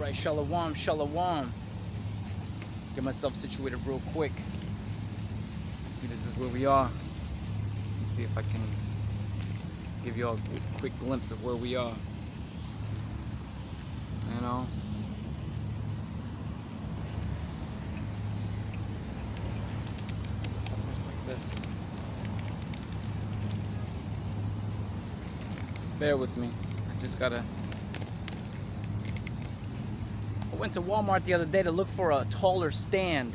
Alright, shalom, shalom. Get myself situated real quick. See, this is where we are. Let's see if I can give you all a quick glimpse of where we are. You know? Somewhere like this. Bear with me. I just gotta... I went to Walmart the other day to look for a taller stand,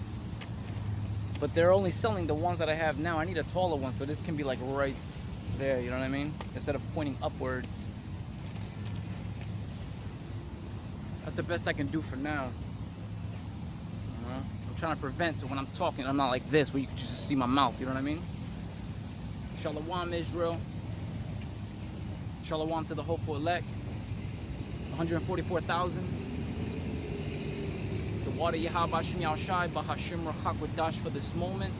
but they're only selling the ones that I have now. I need a taller one, so this can be like right there, you know what I mean? Instead of pointing upwards. That's the best I can do for now. You know? I'm trying to prevent, so when I'm talking, I'm not like this, where you can just see my mouth, you know what I mean? Shalom, Israel. Shalom to the hopeful elect. 144,000. The water Yahweh Shem Yahushai Bahashim Rachak Wadash for this moment.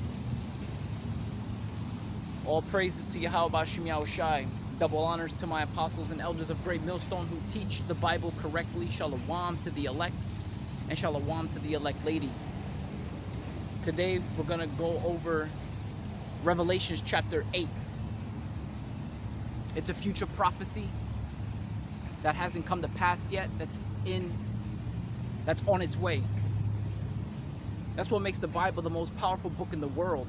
All praises to Yahweh Shem Yahushai. Double honors to my apostles and elders of Great Millstone who teach the Bible correctly. Shalom to the elect and shalom to the elect lady. Today we're going to go over Revelations chapter 8. It's a future prophecy that hasn't come to pass yet, that's on its way. That's what makes the Bible the most powerful book in the world,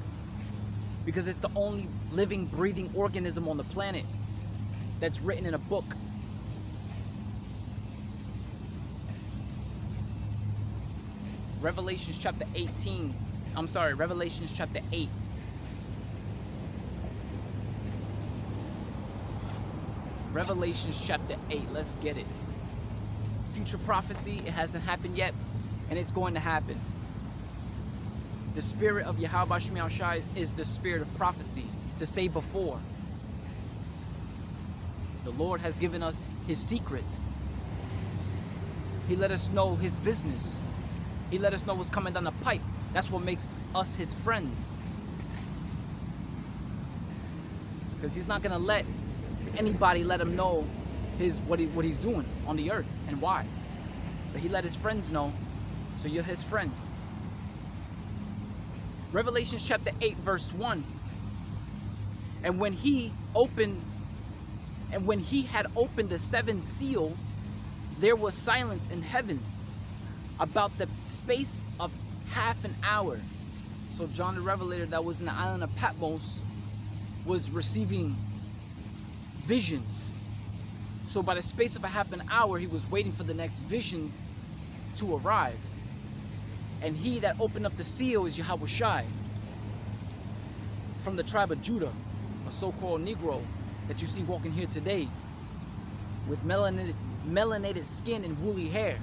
because it's the only living, breathing organism on the planet that's written in a book. Revelations chapter 8. Revelations chapter 8, let's get it. Future prophecy, it hasn't happened yet, and it's going to happen. The spirit of Yahweh Shem Yahushai is the spirit of prophecy, to say before. The Lord has given us his secrets. He let us know his business. He let us know what's coming down the pipe. That's what makes us his friends. Because he's not going to let anybody let him know what he's doing on the earth and why. But he let his friends know, so you're his friend. Revelations chapter 8 verse 1. And when he had opened the seventh seal, there was silence in heaven about the space of half an hour. So John the Revelator, that was in the island of Patmos, was receiving visions. So by the space of a half an hour, he was waiting for the next vision to arrive. And he that opened up the seal is Yahweh Shai, from the tribe of Judah, a so-called Negro that you see walking here today with melanated skin and woolly hair.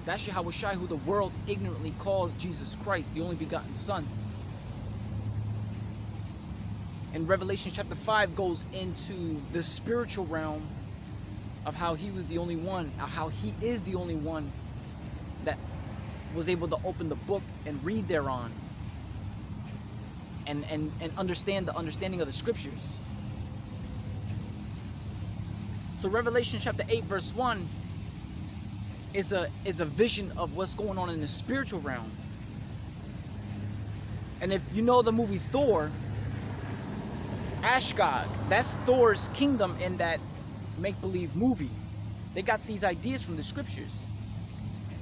That's Yahweh Shai, who the world ignorantly calls Jesus Christ, the only begotten Son. And Revelation chapter 5 goes into the spiritual realm of how he was the only one, how he is the only one that was able to open the book and read thereon and understand the understanding of the scriptures. So Revelation chapter 8 verse 1 is a vision of what's going on in the spiritual realm. And if you know the movie Thor, Asgard, that's Thor's kingdom in that make-believe movie. They got these ideas from the scriptures.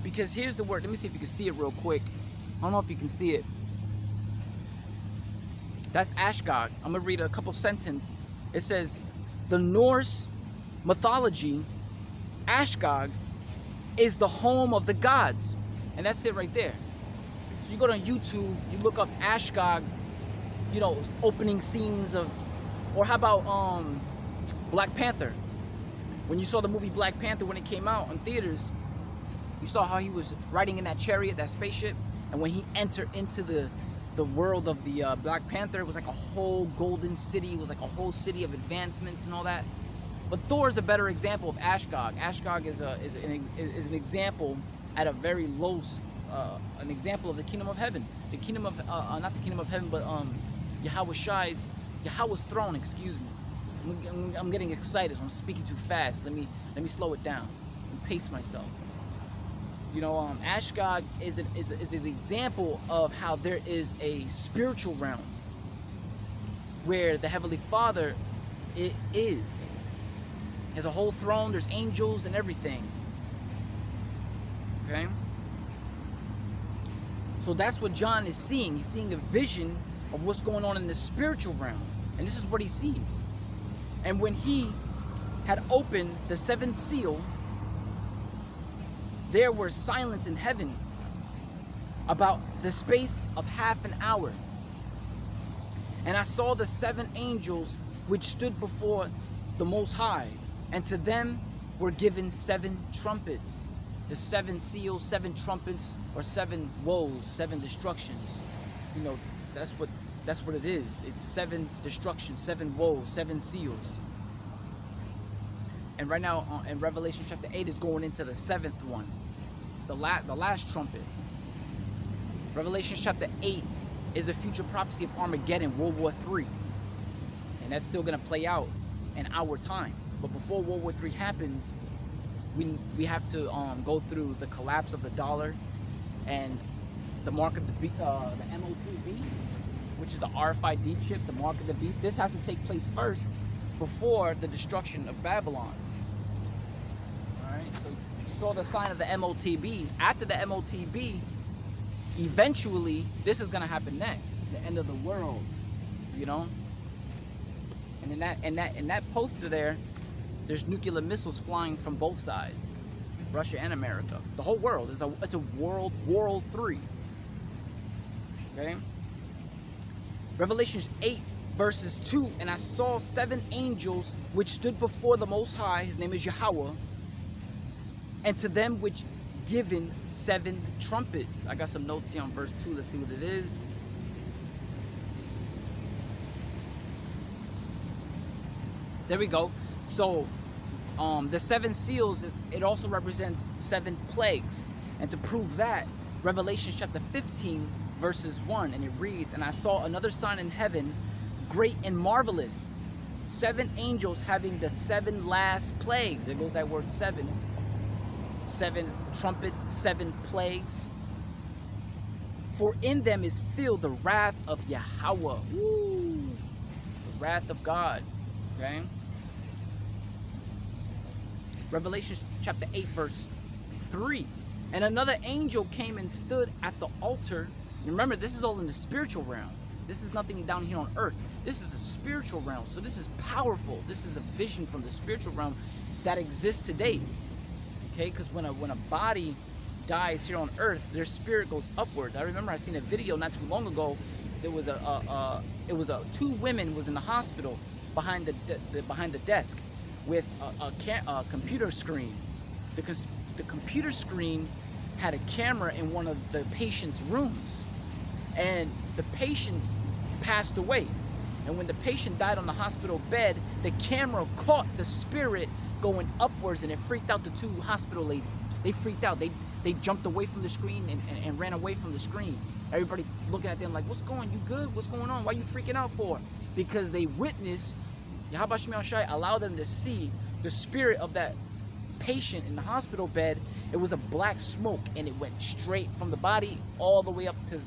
Because here's the word. Let me see if you can see it real quick. I don't know if you can see it. That's Asgard. I'm going to read a couple sentences. It says, the Norse mythology, Asgard, is the home of the gods. And that's it right there. So you go to YouTube, you look up Asgard, you know, opening scenes of, or how about Black Panther? When you saw the movie Black Panther when it came out in theaters, you saw how he was riding in that chariot, that spaceship, and when he entered into the world of the Black Panther, it was like a whole golden city. It was like a whole city of advancements and all that. But Thor is a better example of Asgard. Asgard is an example at a very low, an example of the kingdom of heaven. The kingdom of, not the kingdom of heaven, but Yahweh's throne, excuse me. I'm getting excited, so I'm speaking too fast. Let me slow it down and pace myself. Ashdod is an example of how there is a spiritual realm where the Heavenly Father is. There's a whole throne, there's angels and everything. Okay? So that's what John is seeing. He's seeing a vision of what's going on in the spiritual realm. And this is what he sees. And when he had opened the seventh seal, there was silence in heaven about the space of half an hour. And I saw the 7 angels which stood before the Most High, and to them were given 7 trumpets. The 7 seals, 7 trumpets, or 7 woes, 7 destructions. That's what it is. It's 7 destructions, 7 woes, 7 seals. And right now in Revelation chapter 8 is going into the 7th one, the last trumpet. Revelation chapter 8 is a future prophecy of Armageddon, World War III. And that's still going to play out in our time. But before World War III happens, we have to go through the collapse of the dollar and the mark of the MOTB, which is the RFID chip, the mark of the beast. This has to take place first before the destruction of Babylon. Alright, so you saw the sign of the MOTB. After the MOTB, eventually, this is going to happen next, the end of the world, And in that poster there, there's nuclear missiles flying from both sides, Russia and America. The whole world it's a world war 3. Okay. Revelation 8 verses 2, and I saw 7 angels which stood before the Most High. His name is Yahweh, and to them which given 7 trumpets. I got some notes here on verse 2. Let's see what it is. There we go. So the 7 seals, it also represents 7 plagues. And to prove that, Revelation chapter 15 verses 1, and it reads, and I saw another sign in heaven, great and marvelous, 7 angels having the 7 last plagues. There goes that word 7. 7 trumpets, 7 plagues. For in them is filled the wrath of Yahweh. Woo! The wrath of God. Okay? Revelation chapter 8 verse 3. And another angel came and stood at the altar. Remember, this is all in the spiritual realm. This is nothing down here on earth. This is a spiritual realm. So this is powerful. This is a vision from the spiritual realm that exists today. Okay, because when a body dies here on earth, their spirit goes upwards. I remember I seen a video not too long ago. There was a 2 women was in the hospital behind the desk with a computer screen. The computer screen had a camera in one of the patient's rooms, and the patient passed away. And when the patient died on the hospital bed, the camera caught the spirit going upwards, and it freaked out the 2 hospital ladies. They freaked out. They jumped away from the screen and ran away from the screen. Everybody looking at them like, what's going on? You good? What's going on? Why are you freaking out for? Because they witnessed, Yahweh Shemi Shai allowed them to see the spirit of that patient in the hospital bed. It was a black smoke, and it went straight from the body all the way up to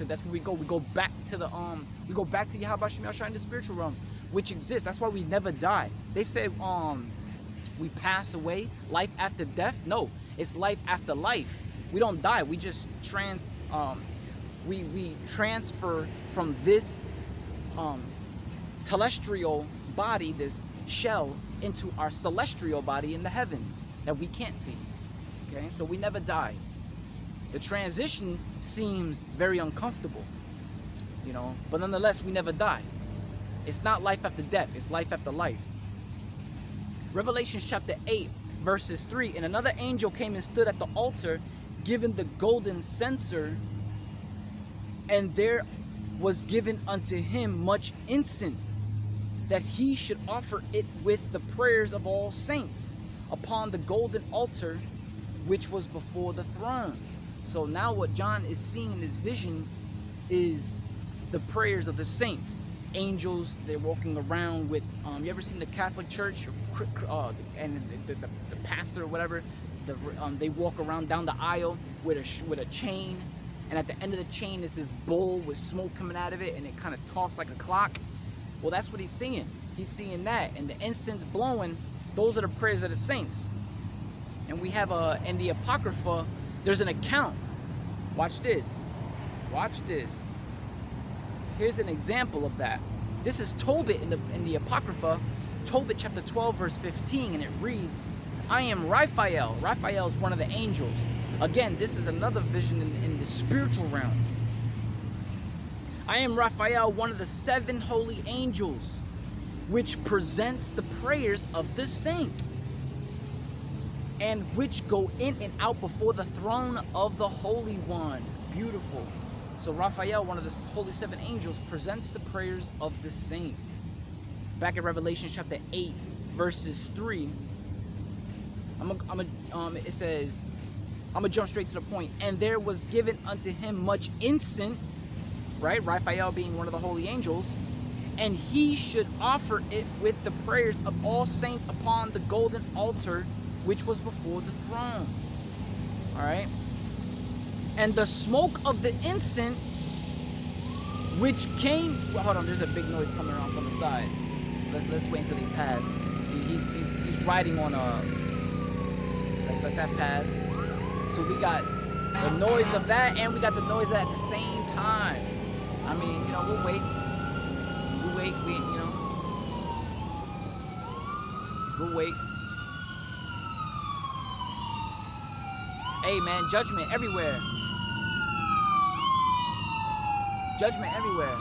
that's where we go. We go back to the we go back to Yahweh Shemi Shai in the spiritual realm, which exists. That's why we never die. They said we pass away, life after death. No, it's life after life. We don't die. We just we transfer from this telestial body, this shell, into our celestial body in the heavens that we can't see. Okay, so we never die. The transition seems very uncomfortable, but nonetheless, we never die. It's not life after death, it's life after life. Revelation chapter 8 verses 3, and another angel came and stood at the altar, given the golden censer, and there was given unto him much incense, that he should offer it with the prayers of all saints upon the golden altar which was before the throne. So now what John is seeing in his vision is the prayers of the saints. Angels, they're walking around with, you ever seen the Catholic Church, and the pastor or whatever, they walk around down the aisle with a chain, and at the end of the chain is this bowl with smoke coming out of it, and it kind of tossed like a clock. Well, that's what he's seeing. He's seeing that, and the incense blowing. Those are the prayers of the saints. And we have in the Apocrypha, there's an account. Watch this. Watch this. Here's an example of that. This is Tobit in the Apocrypha, Tobit chapter 12, verse 15, and it reads, I am Raphael. Raphael is one of the angels. Again, this is another vision in the spiritual realm. I am Raphael, one of the 7 holy angels, which presents the prayers of the saints, and which go in and out before the throne of the Holy One. Beautiful. So Raphael, one of the holy 7 angels, presents the prayers of the saints. Back in Revelation chapter 8, verses 3, it says, I'm going to jump straight to the point. And there was given unto him much incense, right? Raphael being one of the holy angels. And he should offer it with the prayers of all saints upon the golden altar, which was before the throne. All right? And the smoke of the incense, which came... Well, hold on, there's a big noise coming around from the side. Let's wait until he pass. He's riding on a... Let's let that pass. So we got the noise of that, and we got the noise of that at the same time. I mean, you know, we'll wait. We, you know. We'll wait. Hey, man, judgment everywhere. Judgment everywhere.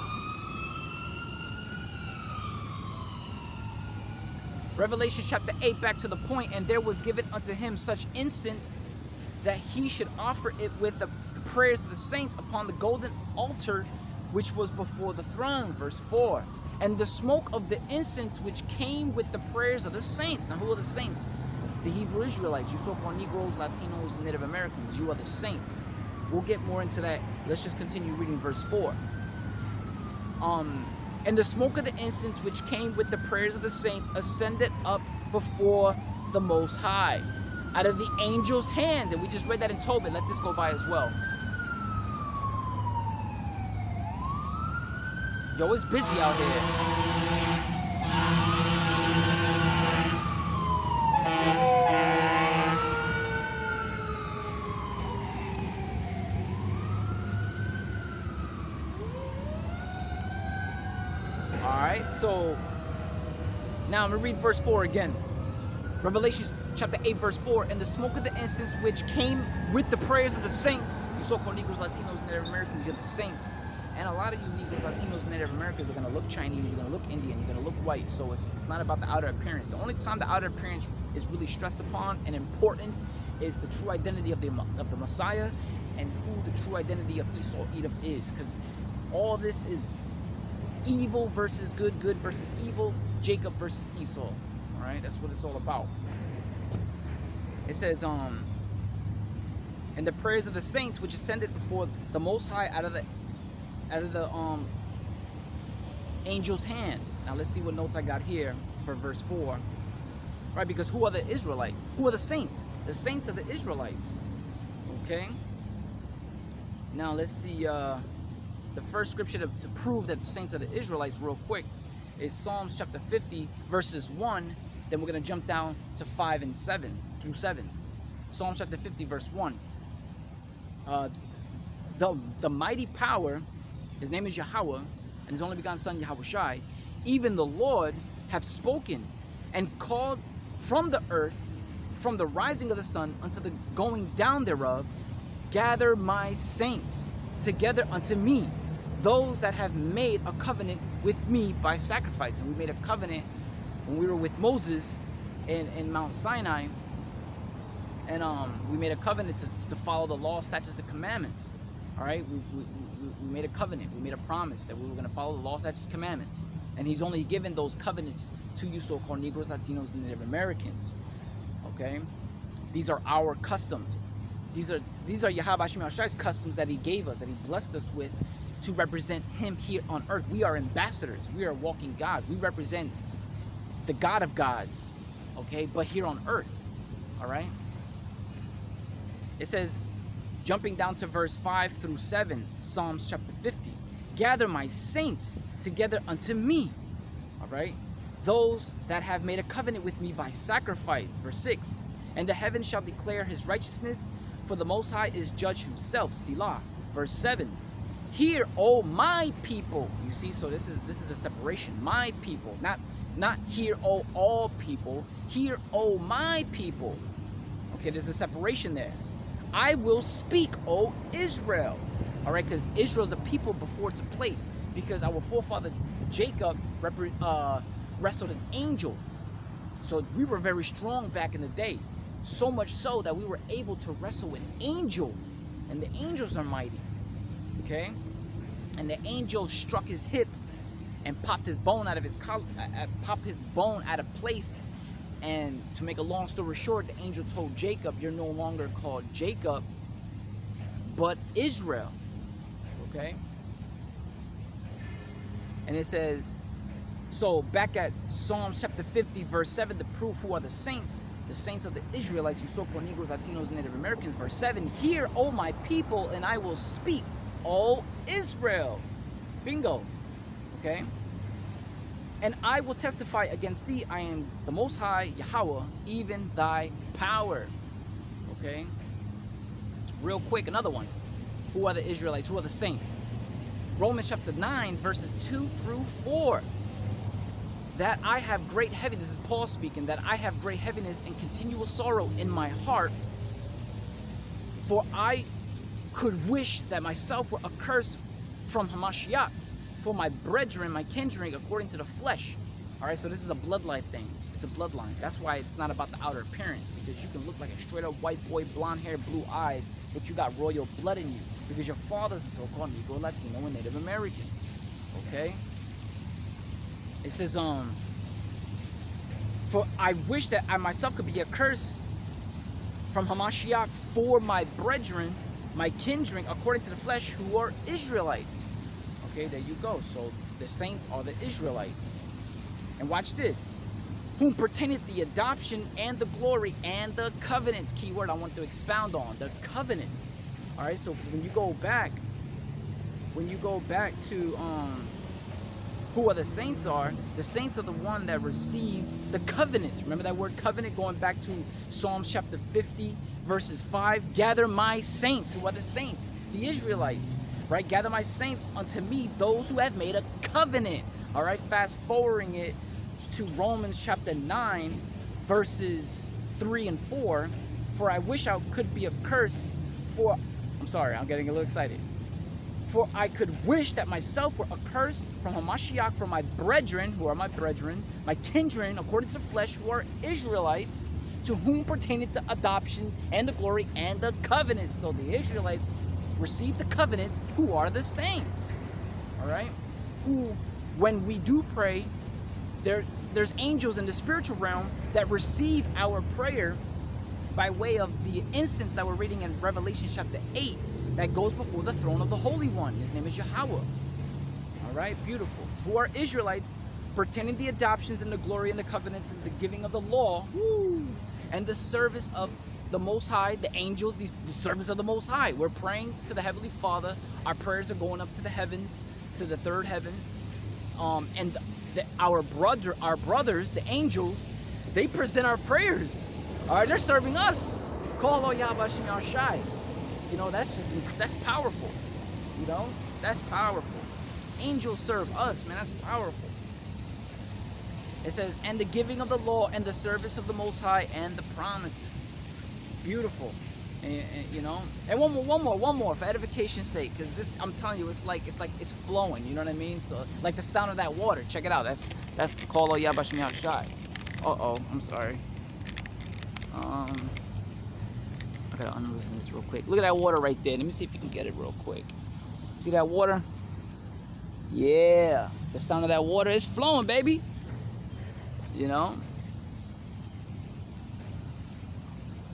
Revelation chapter 8, back to the point. And there was given unto him such incense that he should offer it with the prayers of the saints upon the golden altar which was before the throne. Verse 4. And the smoke of the incense which came with the prayers of the saints. Now, who are the saints? The Hebrew Israelites. You so-called Negroes, Latinos, and Native Americans. You are the saints. We'll get more into that. Let's just continue reading verse 4. And the smoke of the incense which came with the prayers of the saints ascended up before the Most High out of the angel's hands. And we just read that in Tobit. Let this go by as well. Yo, it's busy out here. Alright, so now I'm going to read verse 4 again. Revelation chapter 8, verse 4. And the smoke of the incense which came with the prayers of the saints. You so-called Negroes, Latinos, and Native Americans, you're the saints. And a lot of you Negroes, Latinos, and Native Americans are going to look Chinese, you're going to look Indian, you're going to look white. So it's not about the outer appearance. The only time the outer appearance is really stressed upon and important is the true identity of the Messiah and who the true identity of Esau, Edom is. Because all this is evil versus good, good versus evil, Jacob versus Esau. All right, that's what it's all about. It says, and the prayers of the saints which ascended before the Most High out of the angel's hand. Now let's see what notes I got here for verse 4. Right, because who are the Israelites? Who are the saints? The saints are the Israelites. Okay. Now let's see the first scripture to prove that the saints are the Israelites real quick is Psalms chapter 50 verses 1. Then we're going to jump down to 5 and 7 through 7. Psalms chapter 50 verse 1. The mighty power, his name is Yahweh, and his only begotten son Yahushai, even the Lord have spoken and called from the earth, from the rising of the sun unto the going down thereof, gather my saints together unto me, those that have made a covenant with me by sacrifice. And we made a covenant when we were with Moses in Mount Sinai, and we made a covenant to follow the law, statutes, and commandments. All right, we made a covenant, we made a promise that we were going to follow the law, statutes, and commandments. And he's only given those covenants to you so-called Negroes, Latinos, and Native Americans. Okay, these are our customs. These are Yahweh Hashem Yahshua's customs that he gave us, that he blessed us with, to represent him here on earth. We are ambassadors. We are walking gods. We represent the God of gods. Okay, but here on earth. All right. It says, jumping down to verse 5 through 7, Psalms chapter 50. Gather my saints together unto me. All right. Those that have made a covenant with me by sacrifice. Verse 6. And the heavens shall declare his righteousness, for the Most High is judge himself. Selah. Verse 7. Hear, O my people. You see, so this is a separation. My people. Not hear, O all people. Hear, O my people. Okay, there's a separation there. I will speak, O Israel. All right, because Israel's a people before it's a place. Because our forefather Jacob wrestled an angel. So we were very strong back in the day. So much so that we were able to wrestle an angel. And the angels are mighty. Okay? And the angel struck his hip and popped his bone out of his popped his bone out of place. And to make a long story short, the angel told Jacob, you're no longer called Jacob, but Israel. Okay? And it says, so back at Psalms chapter 50, verse 7, to prove who are the saints of the Israelites, you so-called Negroes, Latinos, and Native Americans. Verse 7, hear, O my people, and I will speak, O Israel. Bingo. Okay? And I will testify against thee, I am the Most High, Yahweh, even thy power. Okay? Real quick, another one. Who are the Israelites? Who are the saints? Romans chapter 9, verses 2 through 4. That I have great heaviness, this is Paul speaking, that I have great heaviness and continual sorrow in my heart, for I could wish that myself were accursed from Hamashiach, for my brethren, my kindred, according to the flesh. All right, so this is a bloodline thing. It's a bloodline. That's why it's not about the outer appearance, because you can look like a straight up white boy, blonde hair, blue eyes, but you got royal blood in you, because your father's a so-called Negro, Latino, and Native American. Okay? It says, for I wish that I myself could be accursed from Hamashiach for my brethren, my kindred, according to the flesh, who are Israelites. Okay, there you go. So the saints are the Israelites. And watch this. Whom pertaineth the adoption and the glory and the covenants. Key word I want to expound on. The covenants. All right, so when you go back to who are the saints are the one that receive the covenants. Remember that word covenant, going back to Psalms chapter 50 verses 5. Gather my saints. Who are the saints? The Israelites. Right? Gather my saints unto me, those who have made a covenant. All right, fast forwarding it to Romans chapter 9 verses 3 and 4. For I wish I could be accursed for, I'm sorry, I'm getting a little excited. For I could wish that myself were accursed from Hamashiach for my brethren, who are my brethren, my kindred, according to the flesh, who are Israelites, to whom pertaineth the adoption and the glory and the covenants. So the Israelites receive the covenants, who are the saints. All right? Who, when we do pray, there's angels in the spiritual realm that receive our prayer by way of the incense that we're reading in Revelation chapter 8 that goes before the throne of the Holy One. His name is Yahweh. All right? Beautiful. Who are Israelites, pertaining the adoptions and the glory and the covenants and the giving of the law, and the service of the Most High, the angels, the service of the Most High. We're praying to the Heavenly Father. Our prayers are going up to the heavens, to the third heaven. And our brothers, the angels, they present our prayers. All right, they're serving us. Call Yahbashim Yahshai. You know, that's powerful. You know, that's powerful. Angels serve us, man. That's powerful. It says, and the giving of the law and the service of the Most High and the promises. Beautiful. And, you know, and one more for edification's sake, because this, I'm telling you, it's flowing. You know what I mean? So like the sound of that water. Check it out. That's Kol Yabashim Yahshai. I'm sorry. I gotta unloosen this real quick. Look at that water right there. Let me see if you can get it real quick. See that water? Yeah, the sound of that water is flowing, baby. You know.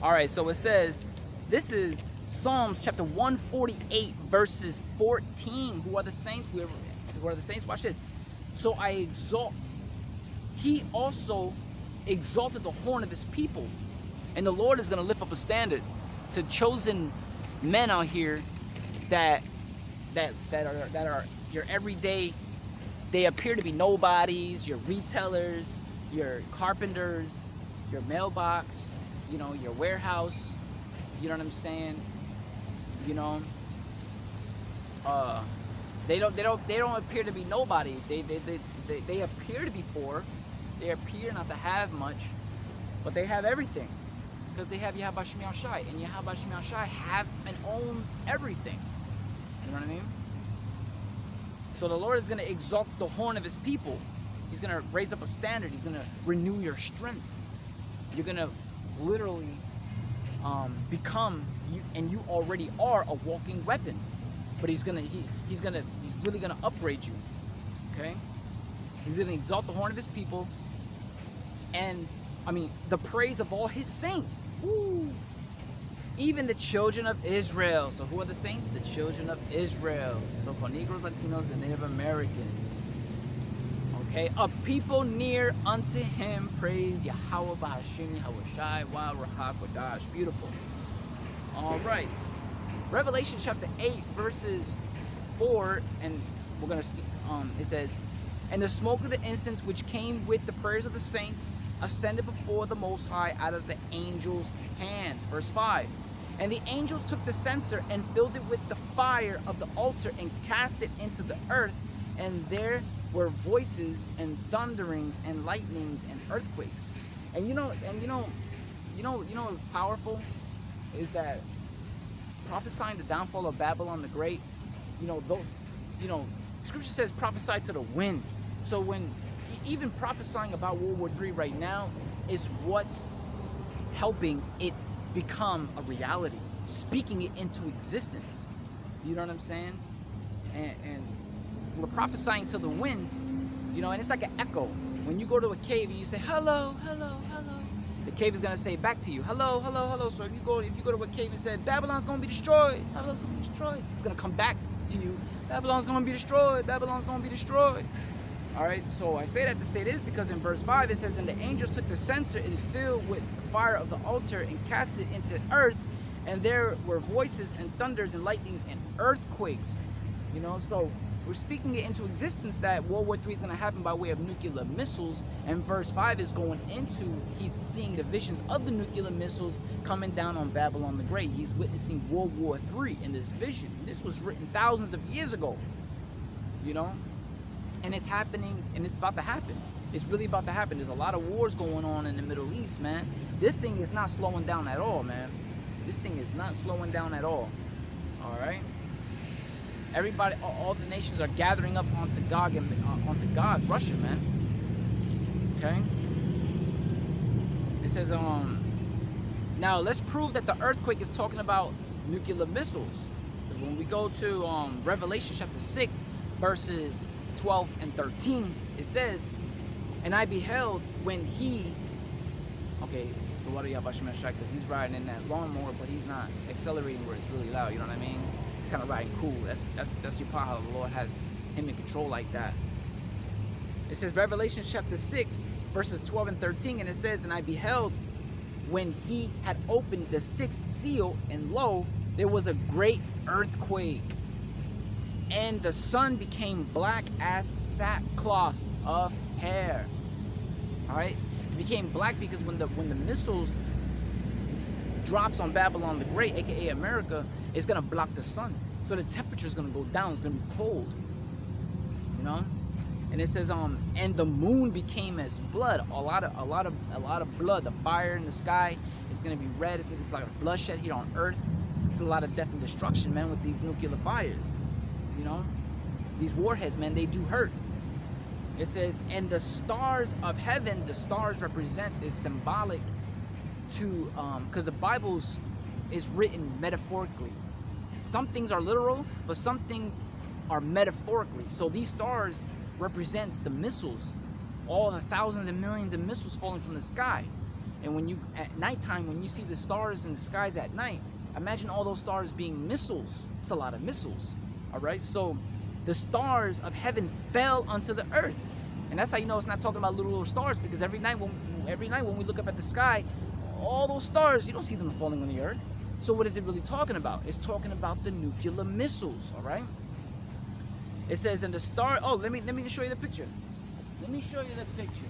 All right, so it says, this is Psalms chapter 148, verses 14. Who are the saints? Who are the saints? Watch this. So I exalt. He also exalted the horn of his people. And the Lord is going to lift up a standard to chosen men out here that are your everyday. They appear to be nobodies. Your retailers, your carpenters, your mailbox, you know, your warehouse. You know what I'm saying? You know, they don't appear to be nobodies. They appear to be poor. They appear not to have much, but they have everything because they have Yahweh Shem Shai, and Yahweh Shem Shai has and owns everything. You know what I mean? So the Lord is going to exalt the horn of his people. He's going to raise up a standard. He's going to renew your strength. You're going to literally become, and you already are a walking weapon. But he's really going to upgrade you. Okay? He's going to exalt the horn of his people. And, I mean, the praise of all his saints. Woo! Even the children of Israel. So who are the saints? The children of Israel. So for Negroes, Latinos, and Native Americans. Okay, a people near unto him, praise Yahweh Bahashim Yahweh Shai Wa Rahak Wadash. Beautiful. All right. Revelation chapter 8, verses 4, and we're gonna skip. It says, "And the smoke of the incense which came with the prayers of the saints ascended before the Most High out of the angels' hands." Verse 5. "And the angels took the censer and filled it with the fire of the altar and cast it into the earth, and there were voices and thunderings and lightnings and earthquakes." And you know what's powerful is that prophesying the downfall of Babylon the Great, Scripture says prophesy to the wind. So when even prophesying about World War III right now is what's helping it become a reality, speaking it into existence. You know what I'm saying? And we're prophesying to the wind, and it's like an echo. When you go to a cave and you say, hello, hello, hello, the cave is going to say back to you, hello, hello, hello. So if you go to a cave and say, Babylon's going to be destroyed, Babylon's going to be destroyed, it's going to come back to you, Babylon's going to be destroyed, Babylon's going to be destroyed. All right, so I say that to say this because in verse 5 it says, "And the angels took the censer and filled with the fire of the altar and cast it into earth, and there were voices and thunders and lightning and earthquakes." So we're speaking it into existence that World War III is going to happen by way of nuclear missiles, and verse 5 is going into, he's seeing the visions of the nuclear missiles coming down on Babylon the Great. He's witnessing World War III in this vision. This was written thousands of years ago, and it's happening, and it's about to happen. It's really about to happen. There's a lot of wars going on in the Middle East, man. This thing is not slowing down at all, man. This thing is not slowing down at all. All right? Everybody, all the nations are gathering up onto Gog and onto God, Russia, man. Okay? It says, now let's prove that the earthquake is talking about nuclear missiles. Because when we go to Revelation chapter 6, verses 12 and 13, it says, "And I beheld when he," okay, the water Yabashimashak, because he's riding in that lawnmower, but he's not accelerating where it's really loud, you know what I mean? He's kind of riding cool. That's your power, how the Lord has him in control like that. It says Revelation chapter 6, verses 12 and 13, and it says, "And I beheld when he had opened the sixth seal, and lo, there was a great earthquake. And the sun became black as sackcloth of hair." All right, it became black because when the missiles drops on Babylon the Great, aka America, it's gonna block the sun, so the temperature is gonna go down. It's gonna be cold, And it says, and the moon became as blood, a lot of blood. The fire in the sky is gonna be red. It's like a bloodshed here on Earth. It's a lot of death and destruction, man, with these nuclear fires. These warheads, man, they do hurt. It says, "And the stars of heaven," the stars is symbolic to, because the Bible is written metaphorically. Some things are literal, but some things are metaphorically. So these stars represents the missiles, all the thousands and millions of missiles falling from the sky. And at nighttime, when you see the stars in the skies at night, imagine all those stars being missiles. It's a lot of missiles. All right, so the stars of heaven fell unto the earth, and that's how you know it's not talking about little stars, because every night when we look up at the sky, all those stars, you don't see them falling on the earth. So what is it really talking about? It's talking about the nuclear missiles, all right? It says in the star. Oh, let me show you the picture. Let me show you the picture.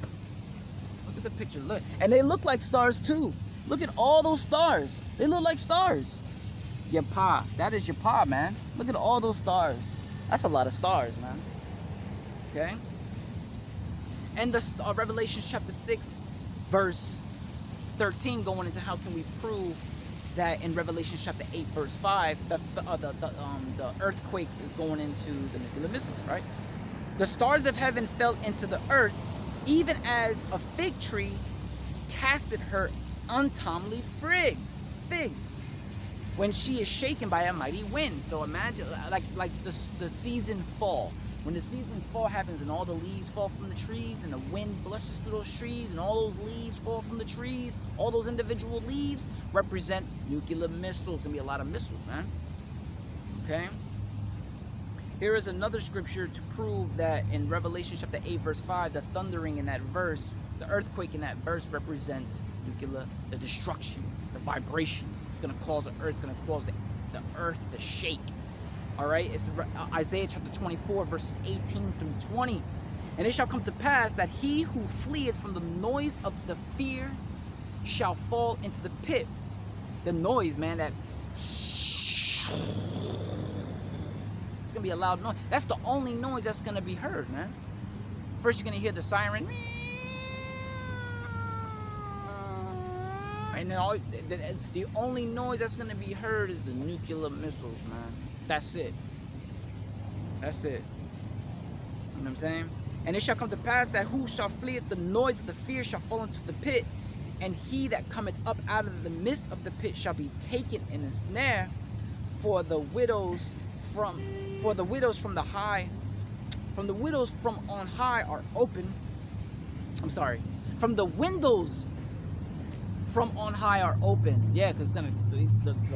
Look at the picture. Look, and they look like stars too. Look at all those stars. They look like stars. Your pa. That is your pa, man. Look at all those stars. That's a lot of stars, man. Okay. And the Revelation chapter 6, verse 13, going into how can we prove that in Revelation chapter 8, verse 5, the earthquakes is going into the nuclear missiles, right? The stars of heaven fell into the earth, even as a fig tree casted her untimely figs, when she is shaken by a mighty wind. So imagine, like the season fall. When the season fall happens and all the leaves fall from the trees and the wind blushes through those trees and all those leaves fall from the trees, all those individual leaves represent nuclear missiles. Gonna be a lot of missiles, man. Okay? Here is another scripture to prove that in Revelation chapter 8, verse 5, the thundering in that verse, the earthquake in that verse represents nuclear, the destruction, the vibration. It's gonna cause the earth, it's gonna cause the earth to shake. All right, it's Isaiah chapter 24, verses 18 through 20. And it shall come to pass that he who fleeth from the noise of the fear shall fall into the pit. The noise, man, that it's gonna be a loud noise. That's the only noise that's gonna be heard, man. First, you're gonna hear the siren, and then the only noise that's gonna be heard is the nuclear missiles, man. That's it. That's it. You know what I'm saying? And it shall come to pass that who shall flee at the noise of the fear shall fall into the pit, and he that cometh up out of the midst of the pit shall be taken in a snare. For the widows from on high are open. I'm sorry. From the windows from on high are open. Yeah, because the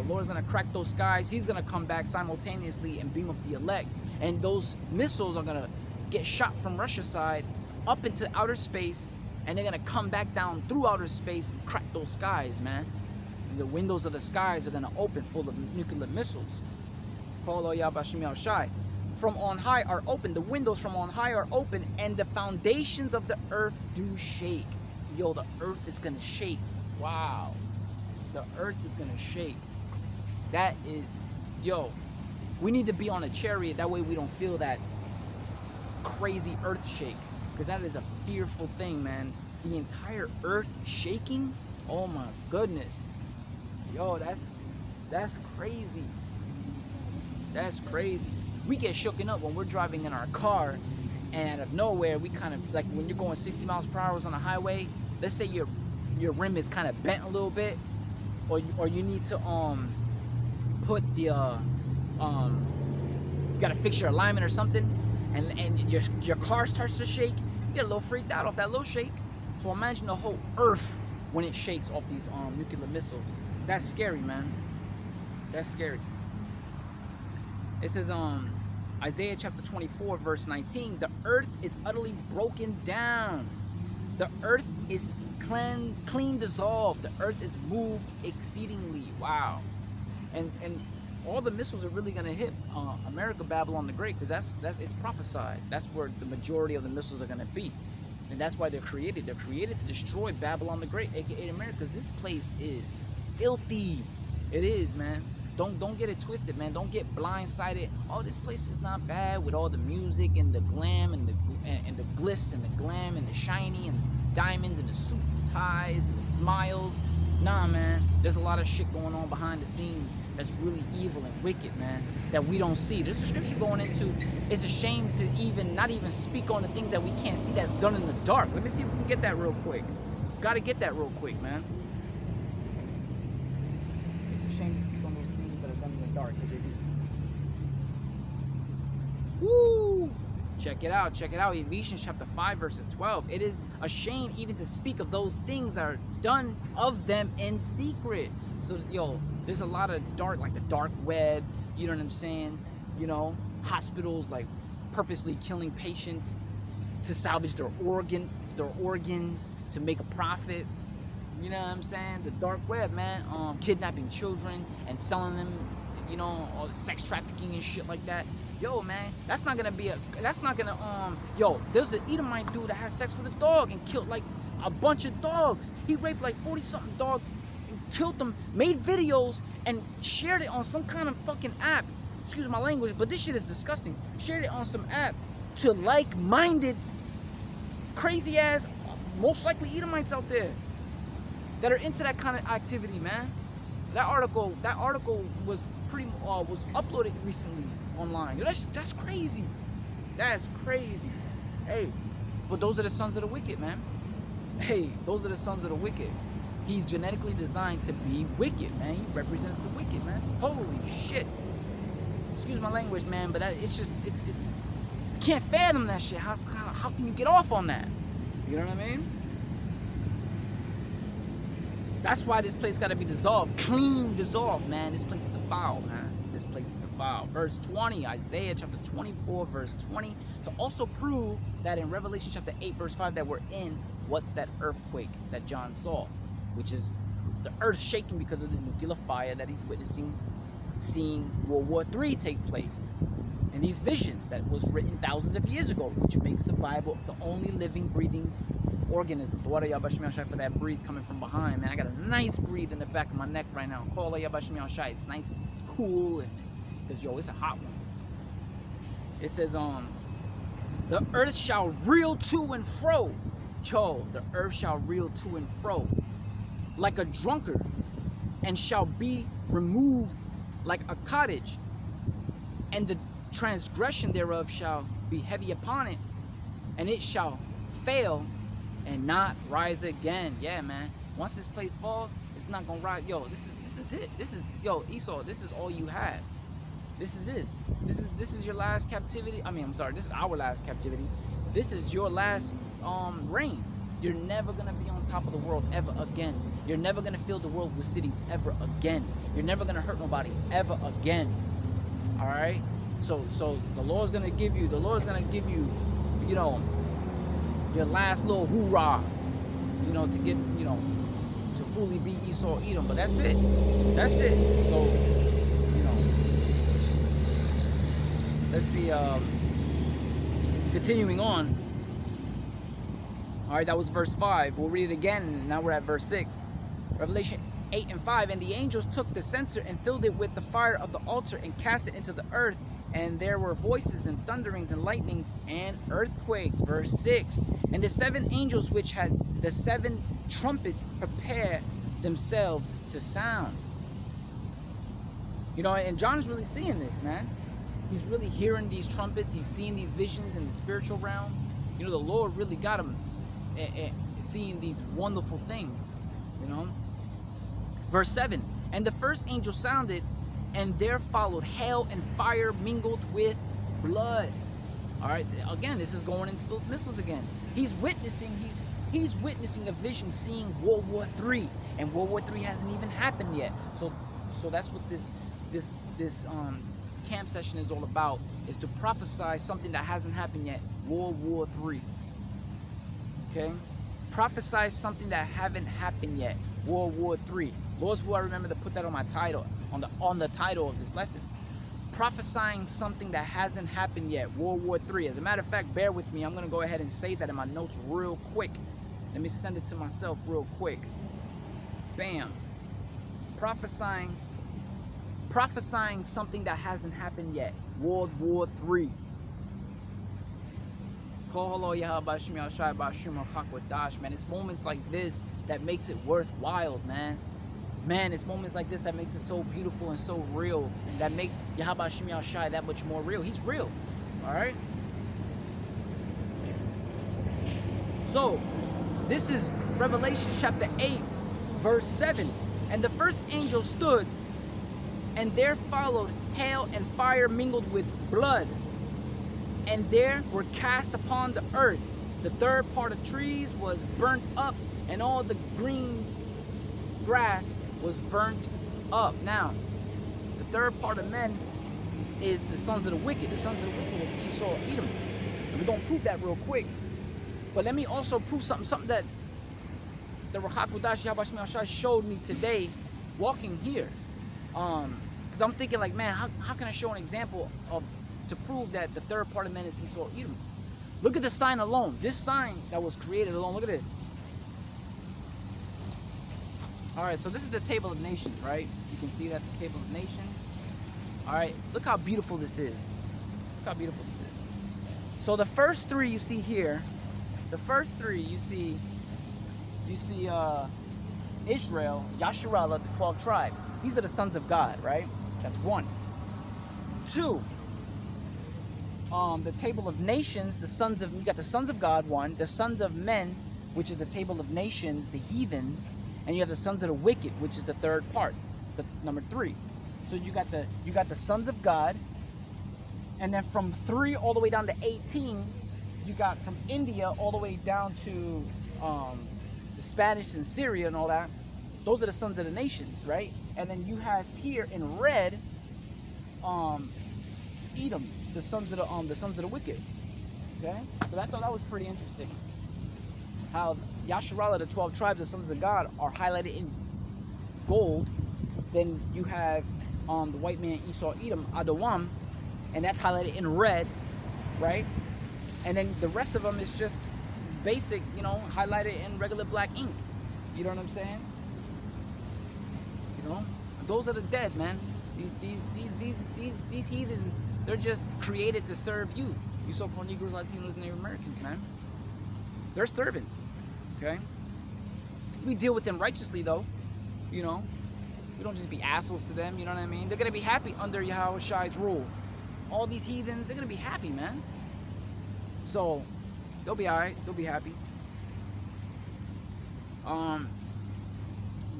Lord's gonna crack those skies. He's gonna come back simultaneously and beam up the elect, and those missiles are gonna get shot from Russia's side up into outer space, and they're gonna come back down through outer space and crack those skies, man. And the windows of the skies are gonna open full of nuclear missiles. From on high are open. The windows from on high are open, and the foundations of the earth do shake. Yo, the earth is gonna shake. Wow, the earth is gonna shake. That is, yo, we need to be on a chariot. That way we don't feel that crazy earth shake, because that is a fearful thing, man. The entire earth shaking. Oh my goodness, yo, that's crazy. That's crazy. We get shooken up when we're driving in our car, and out of nowhere, we kind of, like when you're going 60 miles per hour on the highway. Let's say your rim is kind of bent a little bit, or you need to put the you gotta fix your alignment or something, and your car starts to shake. You get a little freaked out off that little shake. So imagine the whole earth when it shakes off these nuclear missiles. That's scary, man. That's scary. It says Isaiah chapter 24, verse 19, the earth is utterly broken down. The earth is clean dissolved. The earth is moved exceedingly. Wow. And all the missiles are really gonna hit America, Babylon the Great, because it's prophesied. That's where the majority of the missiles are gonna be. And that's why they're created. They're created to destroy Babylon the Great, aka America, because this place is filthy. It is, man. Don't get it twisted, man. Don't get blindsided. Oh, this place is not bad with all the music and the glam and the glitz and the glam and the shiny and the diamonds and the suits and ties and the smiles. Nah, man. There's a lot of shit going on behind the scenes that's really evil and wicked, man, that we don't see. There's a scripture going into, it's a shame to not even speak on the things that we can't see that's done in the dark. Let me see if we can get that real quick. Gotta get that real quick, man. It's a shame to speak on those things that are done in the dark. Woo! Check it out. Ephesians chapter 5, verses 12. It is a shame even to speak of those things that are done of them in secret. So, yo, there's a lot of dark, like the dark web, you know what I'm saying? You know, hospitals like purposely killing patients to salvage their organs, to make a profit. You know what I'm saying? The dark web, man. Kidnapping children and selling them, you know, all the sex trafficking and shit like that. Yo, man, that's not gonna be yo, there's an Edomite dude that had sex with a dog and killed like a bunch of dogs. He raped like 40-something dogs and killed them, made videos and shared it on some kind of fucking app. Excuse my language, but this shit is disgusting. Shared it on some app to like-minded, crazy ass, most likely Edomites out there that are into that kind of activity, man. That article was was uploaded recently online. That's crazy. That's crazy. Hey, but those are the sons of the wicked, man. Hey, those are the sons of the wicked. He's genetically designed to be wicked, man. He represents the wicked, man. Holy shit. Excuse my language, man, but it's I can't fathom that shit. How can you get off on that? You know what I mean? That's why this place got to be dissolved. Clean dissolved, man. This place is defiled, man. This place is defiled. Verse 20, Isaiah chapter 24, verse 20. To also prove that in Revelation chapter 8, verse 5, that we're in what's that earthquake that John saw, which is the earth shaking because of the nuclear fire that he's witnessing, seeing World War III take place. And these visions that was written thousands of years ago, which makes the Bible the only living, breathing organism. For that breeze coming from behind, man. I got a nice breeze in the back of my neck right now. It's nice, cool, because yo, it's a hot one. It says, the earth shall reel to and fro. Yo, the earth shall reel to and fro like a drunkard, and shall be removed like a cottage, and the transgression thereof shall be heavy upon it, and it shall fail and not rise again. Yeah, man. Once this place falls, it's not gonna rise. Yo, this is it. Yo, Esau, this is all you have. This is it. This is your last captivity. I mean, I'm sorry, this is our last captivity. This is your last reign. You're never gonna be on top of the world ever again. You're never gonna fill the world with cities ever again. You're never gonna hurt nobody ever again. Alright? So the Lord's gonna give you, you know, your last little hoorah, you know, to get, you know, to fully be Esau Edom. But that's it. That's it. So, you know, let's see, continuing on. All right, that was verse 5. We'll read it again, and now we're at verse 6. Revelation 8 and 5. And the angels took the censer and filled it with the fire of the altar and cast it into the earth. And there were voices and thunderings and lightnings and earthquakes. Verse 6. And the 7 angels which had the 7 trumpets prepared themselves to sound. You know, and John is really seeing this, man. He's really hearing these trumpets. He's seeing these visions in the spiritual realm. You know, the Lord really got him seeing these wonderful things, you know. Verse 7. And the first angel sounded, and there followed hail and fire mingled with blood. All right, again, this is going into those missiles again. He's witnessing a vision, seeing World War III, and World War III hasn't even happened yet. So that's what this camp session is all about, is to prophesy something that hasn't happened yet. World War III. Okay, prophesy something that haven't happened yet. World War III. Lord's will I remember to put that on my title, on the title of this lesson. Prophesying something that hasn't happened yet. World War III. As a matter of fact, bear with me. I'm gonna go ahead and save that in my notes real quick. Let me send it to myself real quick. Bam. Prophesying something that hasn't happened yet. World War III. Man, it's moments like this that makes it worthwhile, man. Man, it's moments like this that makes it so beautiful and so real. That makes Yahweh Shem Yahushai that much more real. He's real. Alright? So, this is Revelation chapter 8, verse 7. And the first angel stood, and there followed hail and fire mingled with blood. And there were cast upon the earth. The third part of trees was burnt up, and all the green grass was burnt up. Now, the third part of men is the sons of the wicked. The sons of the wicked is Esau, Edom. And we're going to prove that real quick. But let me also prove something that the Rachakudash Yabashmi Ashai showed me today walking here. Because I'm thinking like, man, how can I show an example of to prove that the third part of man is Esau Edom? Look at the sign alone. This sign that was created alone. Look at this. All right, so this is the Table of Nations, right? You can see that, the Table of Nations. All right, look how beautiful this is. Look how beautiful this is. So the first three you see here, the first three you see Israel, Yasharallah, the 12 tribes. These are the sons of God, right? That's one. Two, the Table of Nations, you got the sons of God, one, the sons of men, which is the Table of Nations, the heathens, and you have the sons of the wicked, which is the third part, the number 3. So you got the sons of God, and then from 3 all the way down to 18, you got from India all the way down to the Spanish and Syria and all that. Those are the sons of the nations, right? And then you have here in red, Edom, the sons of the wicked. Okay, so I thought that was pretty interesting. How Yasharallah, the 12 tribes, the sons of God, are highlighted in gold. Then you have the white man Esau Edom, Adawam, and that's highlighted in red, right? And then the rest of them is just basic, you know, highlighted in regular black ink. You know what I'm saying? You know, those are the dead, man. These heathens, they're just created to serve you. You so-called Negroes, Latinos, and Native Americans, man. They're servants, okay? We deal with them righteously, though. You know, we don't just be assholes to them. You know what I mean? They're gonna be happy under Yahweh Shai's rule. All these heathens, they're gonna be happy, man. So they'll be all right. They'll be happy.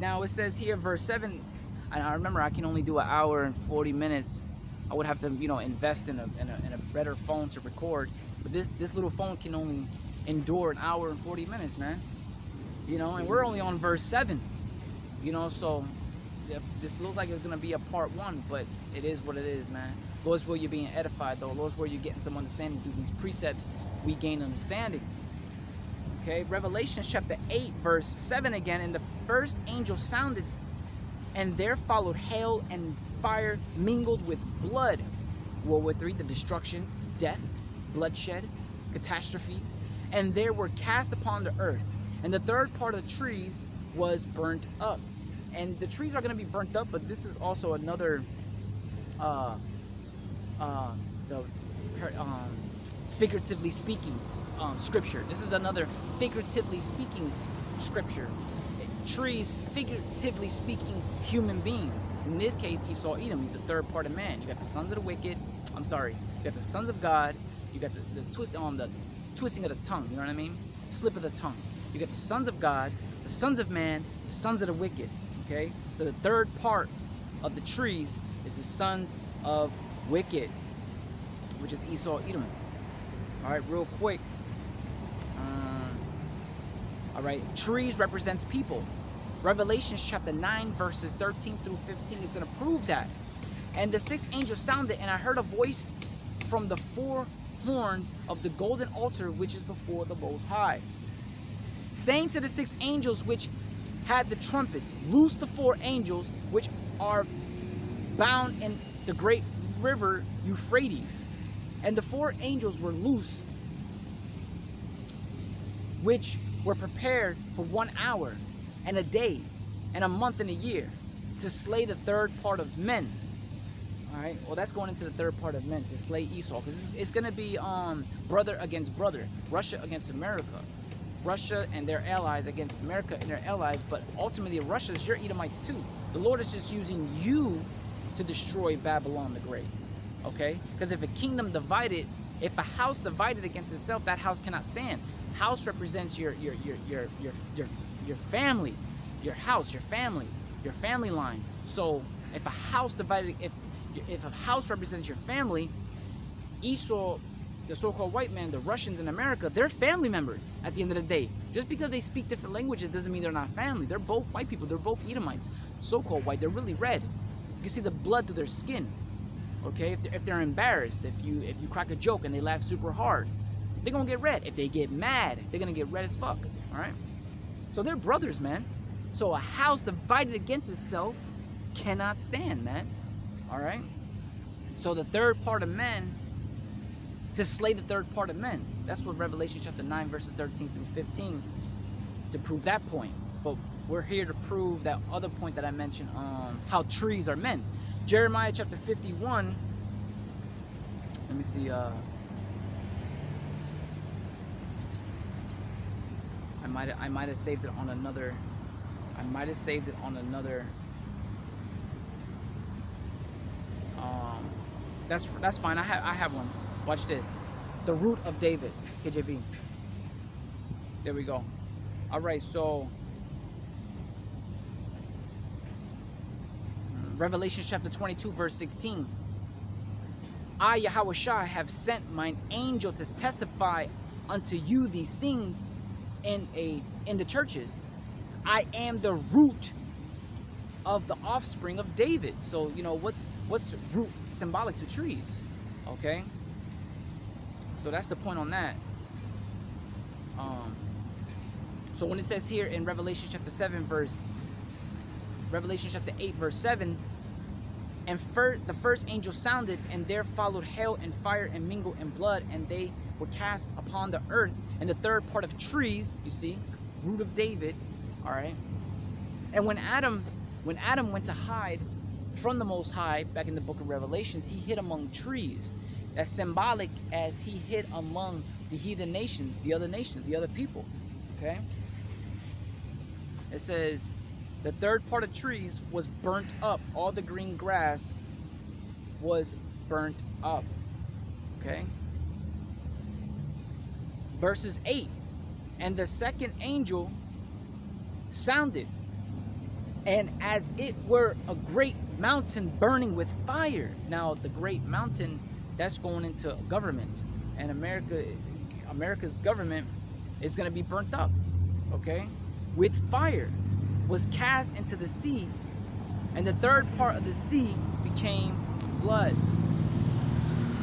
Now it says here, verse 7. And I remember I can only do 1 hour and 40 minutes. I would have to, you know, invest in a better phone to record. But this little phone can only endure 1 hour and 40 minutes, man. You know, and we're only on verse 7. You know, so this looks like it's gonna be a part 1, but it is what it is, man. Lord's will, you're being edified, though. Lord's will, you're getting some understanding through these precepts. We gain understanding. Okay, Revelation chapter 8, verse 7 again. And the first angel sounded, and there followed hail and fire mingled with blood. World War III, the destruction, death, bloodshed, catastrophe. And there were cast upon the earth. And the third part of the trees was burnt up. And the trees are going to be burnt up, but this is also another figuratively speaking scripture. This is another figuratively speaking scripture. Trees, figuratively speaking, human beings. In this case, Esau Edom, he's the third part of man. You got the sons of the wicked. I'm sorry. You got the sons of God. You got the twisting of the tongue. You know what I mean? Slip of the tongue. You got the sons of God, the sons of man, the sons of the wicked. Okay? So the third part of the trees is the sons of wicked, which is Esau Edom. All right, real quick. All right, trees represents people. Revelation chapter 9, verses 13 through 15 is going to prove that. And the sixth angel sounded, and I heard a voice from the 4 horns of the golden altar which is before the Most High, saying to the 6 angels which had the trumpets, loose the 4 angels which are bound in the great river Euphrates. And the 4 angels were loose, which were prepared for 1 hour and a day and a month and a year to slay the third part of men. All right, well, that's going into the third part of men, to slay Esau, because it's going to be brother against brother, Russia against America, Russia and their allies against America and their allies. But ultimately, Russia's your Edomites too. The Lord is just using you to destroy Babylon the Great. Okay, because if a kingdom divided, if a house divided against itself, that house cannot stand. House represents your family, your house, your family line. So if a house divided, if a house represents your family, Esau, the so-called white man, the Russians in America, they're family members at the end of the day. Just because they speak different languages doesn't mean they're not family. They're both white people. They're both Edomites, so-called white. They're really red. You can see the blood through their skin. Okay, if they're embarrassed, if you crack a joke and they laugh super hard, they're gonna get red. If they get mad, they're gonna get red as fuck. All right. So they're brothers, man. So a house divided against itself cannot stand, man. All right. So the third part of men, to slay the third part of men. That's what Revelation chapter 9, verses 13 through 15, to prove that point. But we're here to prove that other point that I mentioned, how trees are men. Jeremiah chapter 51. Let me see. I might have saved it on another. I might have saved it on another. That's fine. I have one. Watch this. The root of David, KJV. There we go. All right. So Revelation chapter 22, verse 16. I, Yahushua, have sent mine angel to testify unto you these things in the churches. I am the root of the offspring of David. So, you know, what's root symbolic to trees? Okay. So that's the point on that. So when it says here in Revelation chapter 8, verse 7, and the first angel sounded, and there followed hail and fire and mingled and blood, and they were cast upon the earth. And the third part of trees, you see, root of David, all right. And when Adam went to hide from the Most High, back in the book of Revelations, he hid among trees. That's symbolic, as he hid among the heathen nations, the other people, okay. It says, the third part of trees was burnt up. All the green grass was burnt up. Okay. Verses 8. And the second angel sounded, and as it were a great mountain burning with fire. Now, the great mountain, that's going into governments. And America's government is going to be burnt up. Okay. With fire, was cast into the sea, and the third part of the sea became blood.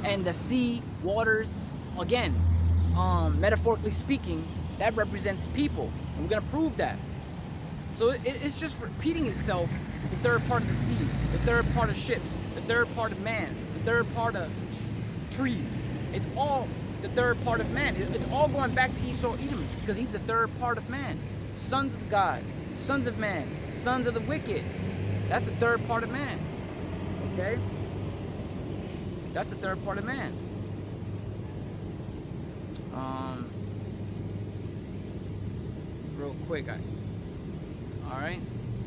And the sea waters, again, metaphorically speaking, that represents people, and we're gonna prove that. So it's just repeating itself. The third part of the sea, the third part of ships, the third part of man, the third part of trees. It's all the third part of man. It's all going back to Esau Edom, because he's the third part of man. Sons of God, sons of man, sons of the wicked. That's the third part of man. Okay? That's the third part of man. Real quick. Alright?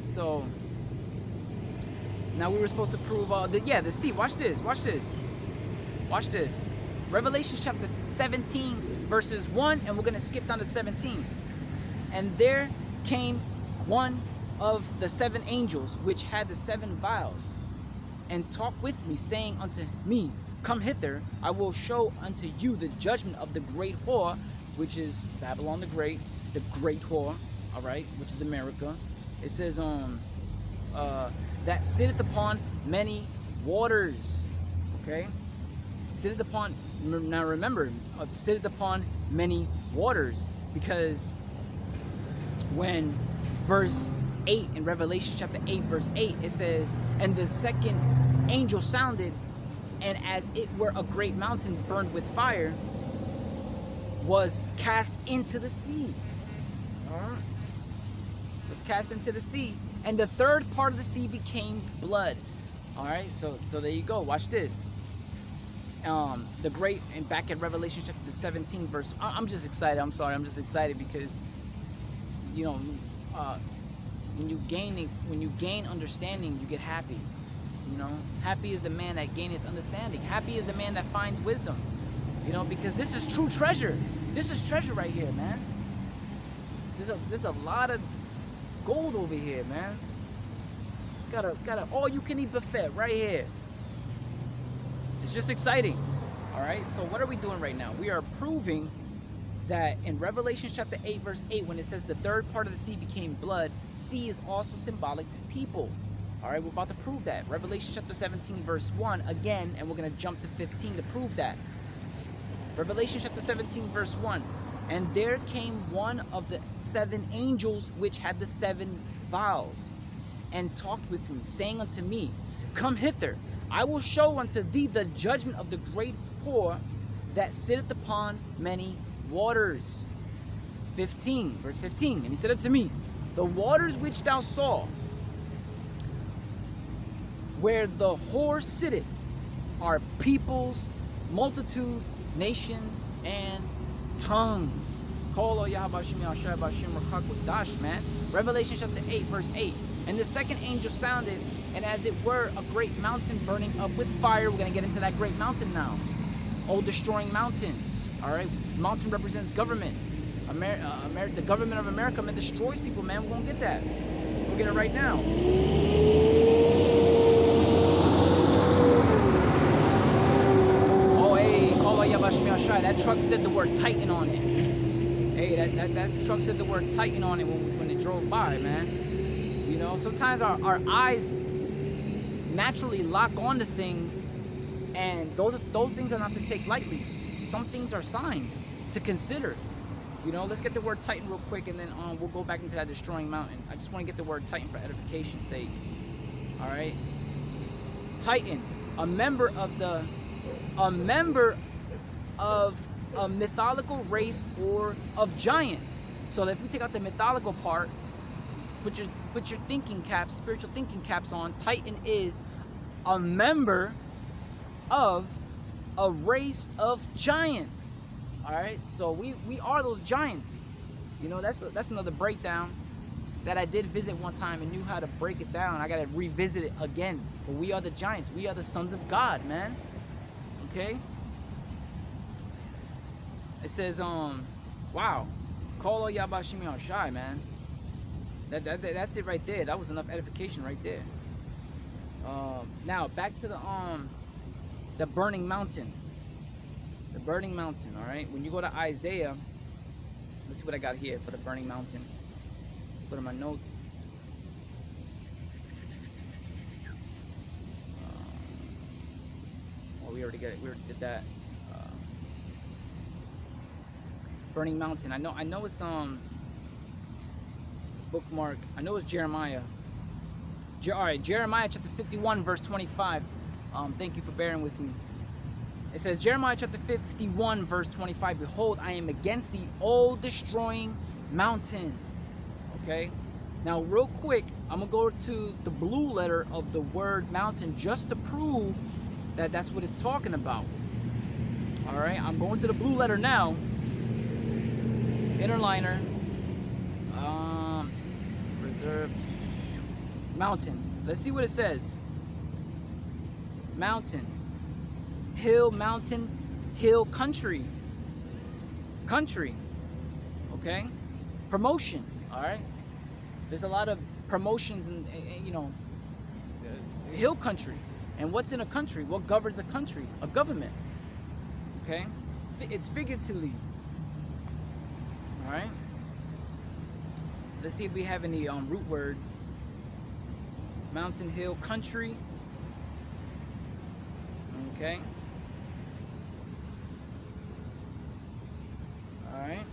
So, now we were supposed to prove the sea. Watch this. Watch this. Watch this. Revelation chapter 17, verses 1, and we're going to skip down to 17. And there came one of the seven angels, which had the seven vials, and talked with me, saying unto me, come hither, I will show unto you the judgment of the great whore, which is Babylon the great whore, all right, which is America. It says that sitteth upon many waters. Okay, sitteth upon, now remember, sitteth upon many waters, because when verse 8 in Revelation chapter 8, verse 8, it says, and the second angel sounded, and as it were a great mountain burned with fire, was cast into the sea. Was cast into the sea, and the third part of the sea became blood. All right, so there you go. Watch this. The great, and back in Revelation chapter 17, verse. I'm just excited. I'm sorry. I'm just excited because, you know, when you gain understanding, you get happy. You know, happy is the man that gaineth understanding. Happy is the man that finds wisdom. You know, because this is true treasure. This is treasure right here, man. There's a lot of gold over here, man. Got a all-you-can-eat buffet right here. It's just exciting. All right. So what are we doing right now? We are proving that in Revelation chapter 8, verse 8, when it says the third part of the sea became blood, sea is also symbolic to people. All right, we're about to prove that. Revelation chapter 17, verse 1, again, and we're going to jump to 15 to prove that. Revelation chapter 17, verse 1. And there came one of the 7 angels which had the 7 vials, and talked with me, saying unto me, Come hither, I will show unto thee the judgment of the great whore that sitteth upon many waters. 15, verse 15. And he said unto me, The waters which thou saw, where the whore sitteth, are peoples, multitudes, nations, and tongues. Man. Revelation chapter 8, verse 8. And the second angel sounded, and as it were a great mountain burning up with fire. We're going to get into that great mountain now. Old destroying mountain. All right. Mountain represents government. The government of America, man, destroys people, man. We're going to get that. We'll get it right now. Oh, hey, that truck said the word Titan on it. Hey, that truck said the word Titan on it when it drove by, man. You know, sometimes our eyes naturally lock onto things, and those things are not to take lightly. Some things are signs to consider. You know, let's get the word Titan real quick, and then we'll go back into that destroying mountain. I just want to get the word Titan for edification's sake. All right, Titan, a member of a mythological race or of giants. So if we take out the mythological part, put your thinking caps, spiritual thinking caps on. Titan is a member of a race of giants. All right, so we are those giants. You know, that's another breakdown that I did visit one time and knew how to break it down. I gotta revisit it again. But we are the giants. We are the sons of God, man. Okay. It says, wow, Kolo Yabashimi Shai, man. That's it right there. That was enough edification right there. Now back to the burning mountain. The burning mountain, all right? When you go to Isaiah, let's see what I got here for the burning mountain. Put in my notes. Well, we already did that. Burning mountain. I know it's bookmark. I know it's Jeremiah. All right, Jeremiah chapter 51, verse 25. Thank you for bearing with me. It says, Jeremiah chapter 51, verse 25, Behold, I am against the old destroying mountain. Okay? Now, real quick, I'm going to go to the blue letter of the word mountain just to prove that that's what it's talking about. All right? I'm going to the blue letter now. Inner liner. Reserve. Mountain. Let's see what it says. Mountain. Hill, mountain, hill, country. Country. Okay? Promotion. All right? There's a lot of promotions in, you know, hill country. And what's in a country? What governs a country? A government. Okay? It's figuratively. All right? Let's see if we have any root words. Mountain, hill, country. Okay? Alright.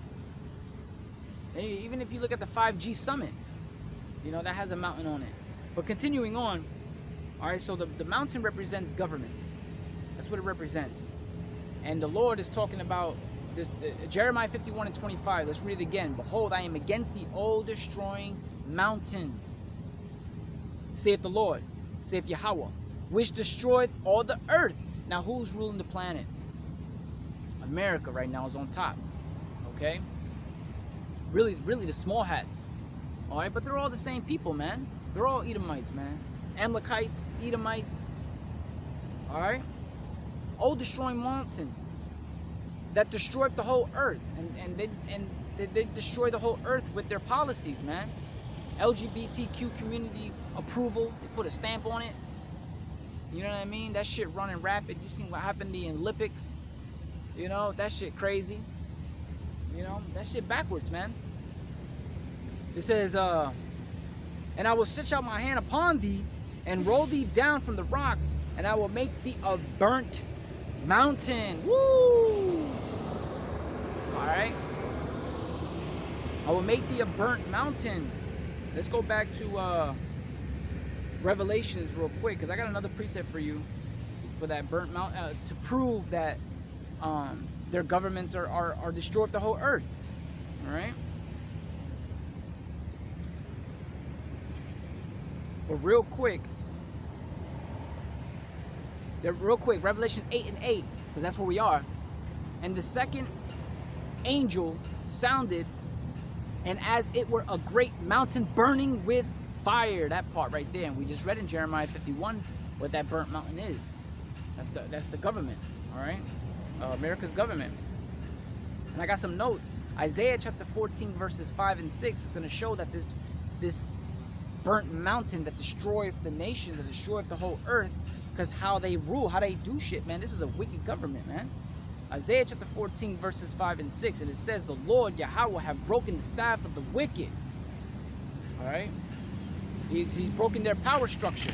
Even if you look at the 5G summit, you know, that has a mountain on it. But continuing on, alright, so the mountain represents governments. That's what it represents. And the Lord is talking about this, Jeremiah 51 and 25. Let's read it again. Behold, I am against the old destroying mountain, saith the Lord, saith Yahweh, which destroyeth all the earth. Now, who's ruling the planet? America right now is on top. Okay? Really the small hats. Alright, but they're all the same people, man. They're all Edomites, man. Amalekites, Edomites. Alright? Old destroying mountain that destroyed the whole earth. And they destroy the whole earth with their policies, man. LGBTQ community approval. They put a stamp on it. You know what I mean? That shit running rapid. You seen what happened in the Olympics? You know, that shit crazy. You know, that shit backwards, man. It says, and I will stretch out my hand upon thee, and roll thee down from the rocks, and I will make thee a burnt mountain. Woo! Alright? I will make thee a burnt mountain. Let's go back to Revelations real quick, because I got another precept for you for that burnt mountain, to prove that their governments are destroyed the whole earth. All right. But real quick, Revelations 8:8, because that's where we are. And the second angel sounded, and as it were a great mountain burning with fire. That part right there. And we just read in Jeremiah 51 what that burnt mountain is. That's the government. All right, America's government. And I got some notes. Isaiah chapter 14 verses 5 and 6 is going to show that this burnt mountain that destroyeth the nations, that destroyeth the whole earth, because how they rule, how they do shit, man. This is a wicked government, man. Isaiah chapter 14 verses 5 and 6, and it says, the Lord Yahweh have broken the staff of the wicked. All right, he's broken their power structure.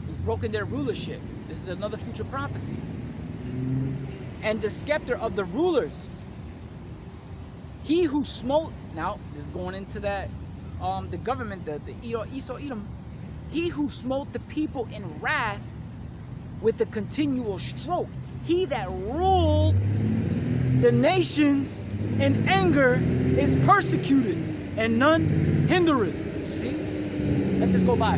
He's broken their rulership. This is another future prophecy. And the scepter of the rulers, he who smote, now this is going into that the government, the Esau Edom, he who smote the people in wrath with a continual stroke, he that ruled the nations in anger is persecuted, and none hindereth. You see? Let this go by.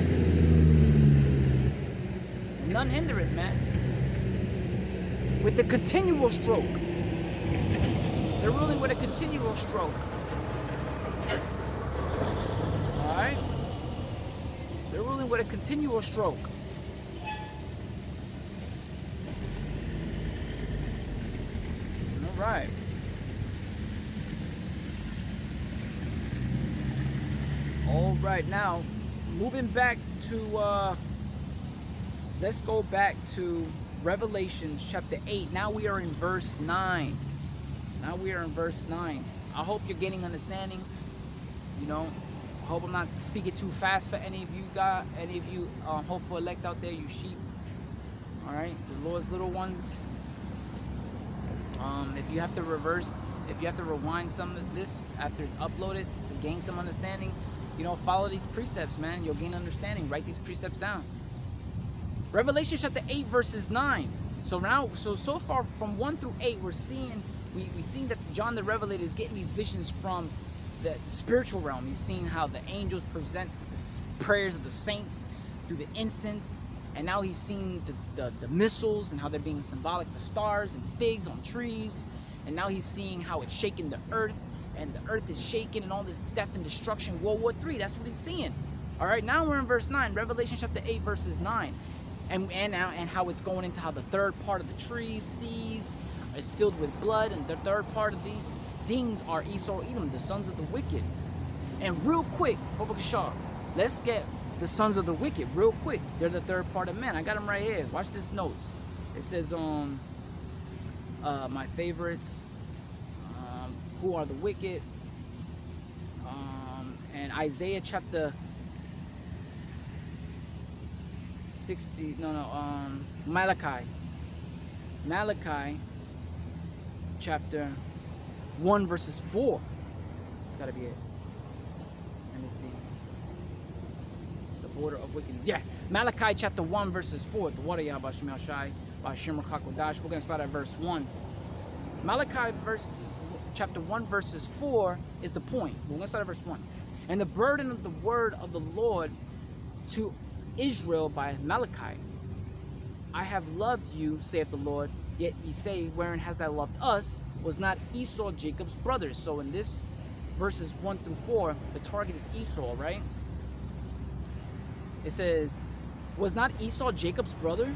And none hindereth, man. With a continual stroke. They're ruling with a continual stroke. Alright? They're ruling with a continual stroke. Alright. Alright, now moving back to let's go back to Revelations chapter 8. Now we are in verse 9. Now we are in verse 9. I hope you're getting understanding. You know, I hope I'm not speaking too fast for any of you hopeful elect out there, you sheep. Alright, the Lord's little ones. If you have to rewind some of this after it's uploaded to gain some understanding, you know, follow these precepts, man. You'll gain understanding. Write these precepts down. Revelation chapter 8 verses 9. So far from 1 through 8, we see that John the Revelator is getting these visions from the spiritual realm. He's seeing how the angels present the prayers of the saints through the incense, and now he's seeing the missiles and how they're being symbolic for stars and figs on trees, and now he's seeing how it's shaking the earth, and the earth is shaking and all this death and destruction. World War III, that's what he's seeing. All right, now we're in verse 9, Revelation chapter 8 verses 9. And how it's going into how the third part of the tree seas is filled with blood, and the third part of these things are Esau Edom, the sons of the wicked. And real quick, let's get the sons of the wicked real quick. They're the third part of men. I got them right here. Watch this notes. It says my favorites, who are the wicked, and Isaiah chapter 60, Malachi chapter 1 verses 4. It's got to be it. Let me see. The border of wickedness. Yeah, Malachi chapter 1 verses 4. The water Yahbashim Yashai, Bashim Rakakodash. We're going to start at verse 1. Malachi chapter 1 verses 4 is the point. We're going to start at verse 1. And the burden of the word of the Lord to Israel by Malachi. I have loved you, saith the Lord, yet ye say, wherein hast thou loved us? Was not Esau Jacob's brother? So in this verses 1 through 4, the target is Esau, right? It says, was not Esau Jacob's brother,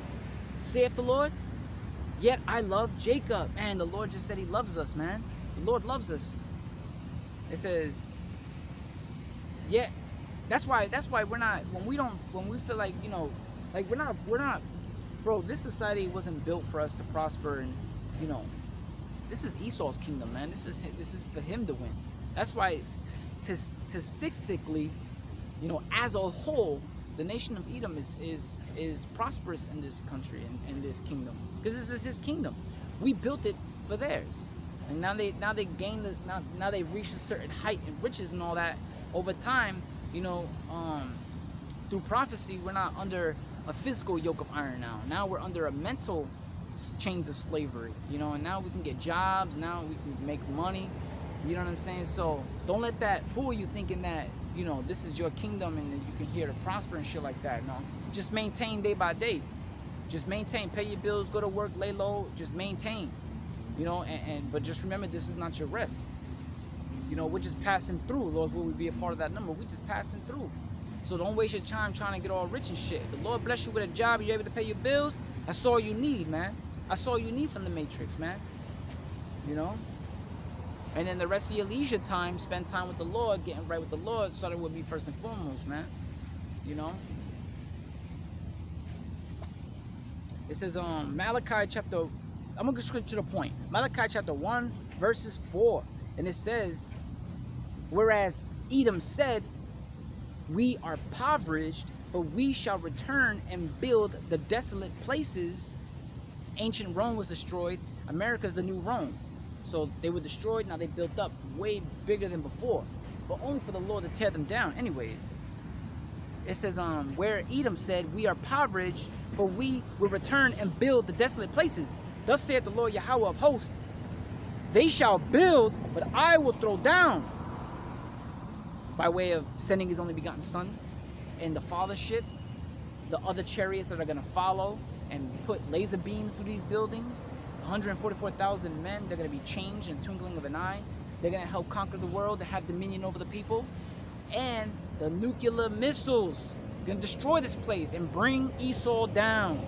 saith the Lord? Yet I love Jacob. And the Lord just said he loves us, man. The Lord loves us. It says, yet that's why we're not, when we feel like, you know, like we're not, bro, this society wasn't built for us to prosper, and, you know, this is Esau's kingdom, man. This is for him to win. That's why statistically, you know, as a whole, the nation of Edom is prosperous in this country and in this kingdom, because this is his kingdom. We built it for theirs, And now they gain now they reach a certain height and riches and all that. Over time, through prophecy, we're not under a physical yoke of iron now. Now we're under a mental chains of slavery, and now we can get jobs, now we can make money, you know what I'm saying? So don't let that fool you thinking that, this is your kingdom and you can here to prosper and shit like that. No, just maintain day by day. Just maintain, pay your bills, go to work, lay low, just maintain, but just remember, this is not your rest. We're just passing through. Lord, will we be a part of that number? We're just passing through. So don't waste your time trying to get all rich and shit. If the Lord bless you with a job, you're able to pay your bills, that's all you need, man. That's all you need from the Matrix, man. And then the rest of your leisure time, spend time with the Lord, getting right with the Lord, starting with me first and foremost, man. It says, Malachi chapter, I'm going to go straight to the point. Malachi chapter 1, verses 4. And it says, whereas Edom said, we are impoverished, but we shall return and build the desolate places. Ancient Rome was destroyed. America's the new Rome. So they were destroyed, now they built up way bigger than before. But only for the Lord to tear them down anyways. It says, where Edom said, we are impoverished, for we will return and build the desolate places. Thus saith the Lord Yahweh of hosts, they shall build, but I will throw down. By way of sending his only begotten son and the fathership, the other chariots that are going to follow and put laser beams through these buildings, 144,000 men, they're going to be changed in the twinkling of an eye. They're going to help conquer the world, to have dominion over the people. And the nuclear missiles are going to destroy this place and bring Esau down.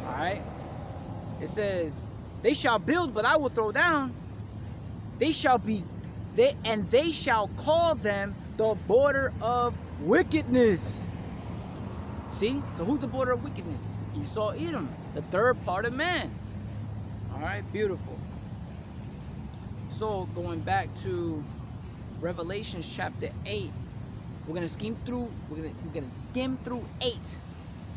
Alright? It says, they shall build, but I will throw down. They shall be, they shall call them the border of wickedness. See? So who's the border of wickedness? Esau, Edom, the third part of man. Alright, beautiful. So going back to Revelation chapter 8, we're gonna skim through 8,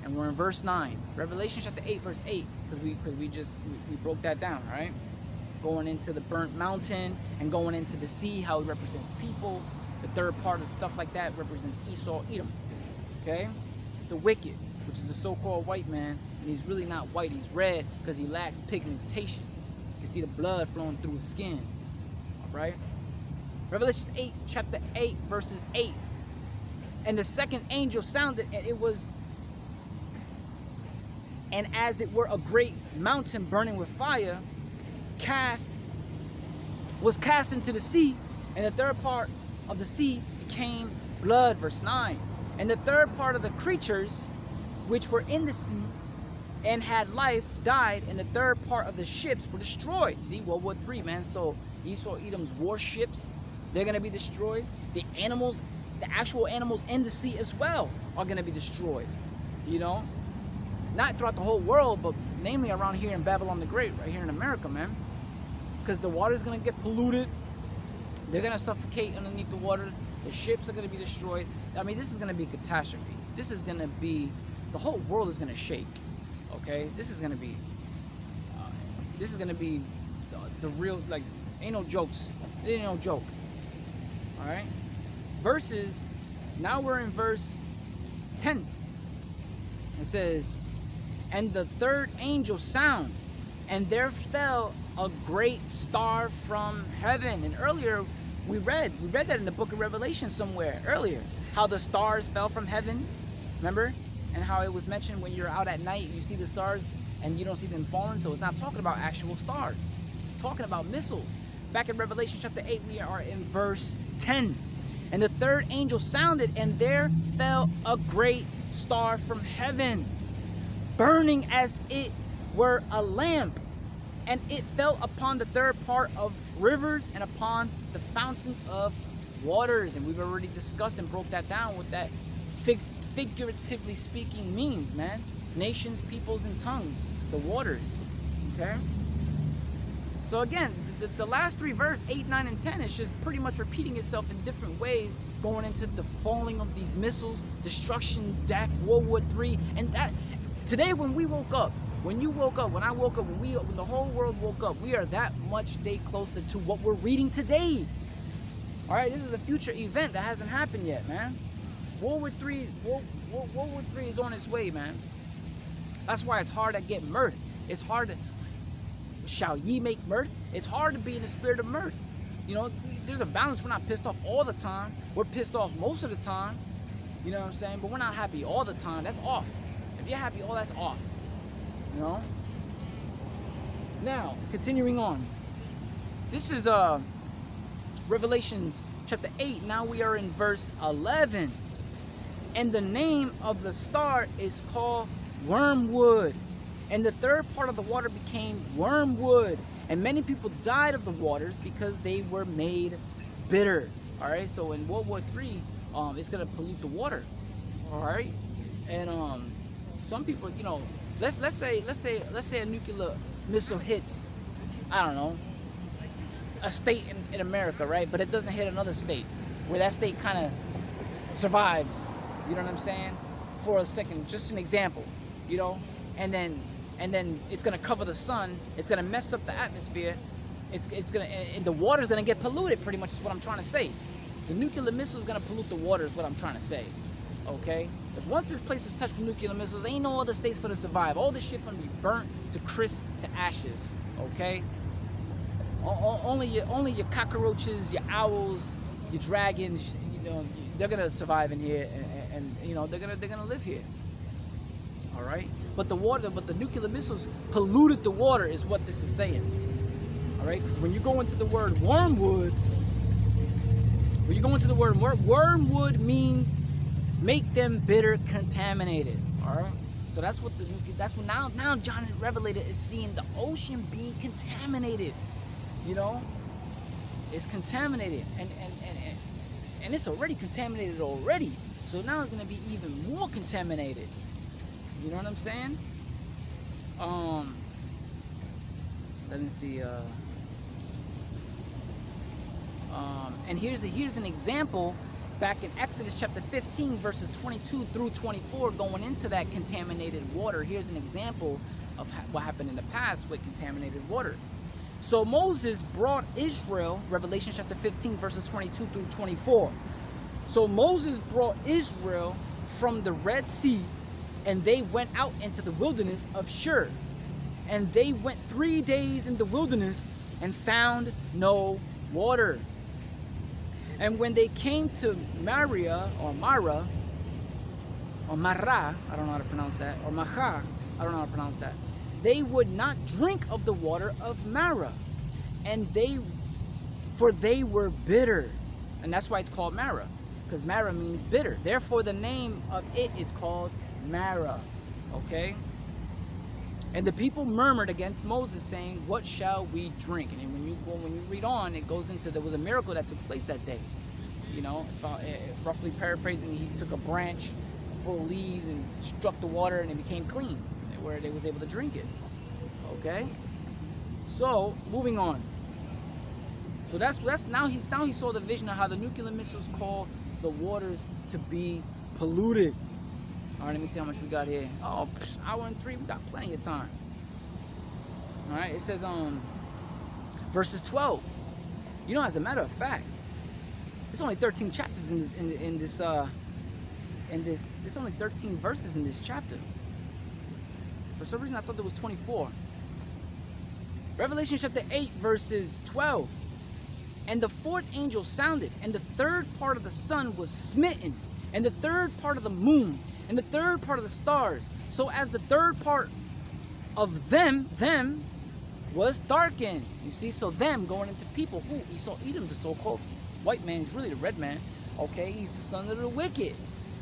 and we're in verse 9. Revelation chapter 8, verse 8, because we broke that down, right? Going into the burnt mountain and going into the sea, how it represents people. The third part of stuff like that represents Esau, Edom. Okay? The wicked, which is the so-called white man, and he's really not white, he's red because he lacks pigmentation. You see the blood flowing through his skin. Alright? Revelation 8, chapter 8, verses 8. And the second angel sounded, and as it were a great mountain burning with fire, was cast into the sea, and the third part of the sea became blood, verse 9. And the third part of the creatures which were in the sea and had life died, and the third part of the ships were destroyed. See, World War III, man. So Esau, Edom's warships, they're going to be destroyed. The animals, the actual animals in the sea as well are going to be destroyed. Not throughout the whole world, but namely around here in Babylon the Great, right here in America, man. Because the water's going to get polluted. They're going to suffocate underneath the water. The ships are going to be destroyed. I mean, this is going to be a catastrophe. This is going to be, the whole world is going to shake. Okay? This is going to be the real, like, ain't no jokes. It ain't no joke. Alright? Verses, now we're in verse 10. It says, and the third angel sound, and there fell a great star from heaven. And earlier we read that in the book of Revelation somewhere earlier, how the stars fell from heaven, remember? And how it was mentioned when you're out at night, you see the stars and you don't see them falling. So it's not talking about actual stars, it's talking about missiles. Back in Revelation chapter 8, we are in verse 10. And the third angel sounded, and there fell a great star from heaven, burning as it were a lamp. And it fell upon the third part of rivers and upon the fountains of waters. And we've already discussed and broke that down, what that figuratively speaking means, man. Nations, peoples, and tongues. The waters. Okay? So again, the last three verses, 8, 9, and 10, is just pretty much repeating itself in different ways, going into the falling of these missiles, destruction, death, World War III. And that today when we woke up, When you woke up, when I woke up, when the whole world woke up, we are that much day closer to what we're reading today. All right, this is a future event that hasn't happened yet, man. World War III is on its way, man. That's why it's hard to get mirth. It's hard to, shall ye make mirth? It's hard to be in the spirit of mirth. You know, there's a balance. We're not pissed off all the time. We're pissed off most of the time. You know what I'm saying? But we're not happy all the time. That's off. If you're happy, all that's off. You know? Now, continuing on. This is Revelations chapter 8. Now we are in verse 11. And the name of the star is called Wormwood. And the third part of the water became wormwood. And many people died of the waters because they were made bitter. All right. So in World War III, it's gonna pollute the water. All right. And some people, you know, let's say a nuclear missile hits, I don't know, a state in America, right? But it doesn't hit another state, where that state kind of survives. You know what I'm saying? For a second, just an example, you know, and then it's gonna cover the sun. It's gonna mess up the atmosphere. It's gonna, and the water's gonna get polluted. Pretty much is what I'm trying to say. The nuclear missile is gonna pollute the water. Is what I'm trying to say. Okay? If once this place is touched with nuclear missiles, ain't no other states gonna survive. All this shit gonna be burnt to crisp to ashes. Okay? Only your cockroaches, your owls, your dragons, you know, they're gonna survive in here, and you know they're gonna live here. All right, but the nuclear missiles polluted the water, is what this is saying. All right, because when you go into the word wormwood, wormwood means make them bitter, contaminated. All right, so that's what now John the Revelator is seeing the ocean being contaminated. You know, it's contaminated, and it's already contaminated already. So now it's gonna be even more contaminated. You know what I'm saying? Let me see. And here's an example back in Exodus chapter 15, verses 22 through 24, going into that contaminated water. Here's an example of what happened in the past with contaminated water. So Moses brought Israel, Revelation chapter 15, verses 22 through 24. So Moses brought Israel from the Red Sea, and they went out into the wilderness of Shur. And they went 3 days in the wilderness and found no water. And when they came to Mara, I don't know how to pronounce that, or Macha, I don't know how to pronounce that, they would not drink of the water of Mara, for they were bitter. And that's why it's called Mara, because Mara means bitter. Therefore the name of it is called Mara. Okay? And the people murmured against Moses, saying, what shall we drink? And when you read on, it goes into, there was a miracle that took place that day. You know, roughly paraphrasing, he took a branch full of leaves and struck the water, and it became clean, where they was able to drink it. Okay? So, moving on. So that's now he saw the vision of how the nuclear missiles called the waters to be polluted. All right, let me see how much we got here. Oh, hour and 3, we got plenty of time. All right, it says verses 12. You know, as a matter of fact, there's only 13 chapters there's only 13 verses in this chapter. For some reason I thought there was 24. Revelation chapter 8, verses 12. And the fourth angel sounded, and the third part of the sun was smitten, and the third part of the moon, and the third part of the stars, so as the third part of them was darkened. You see, so them going into people who Esau Edom, the so-called white man, is really the red man. Okay, he's the son of the wicked.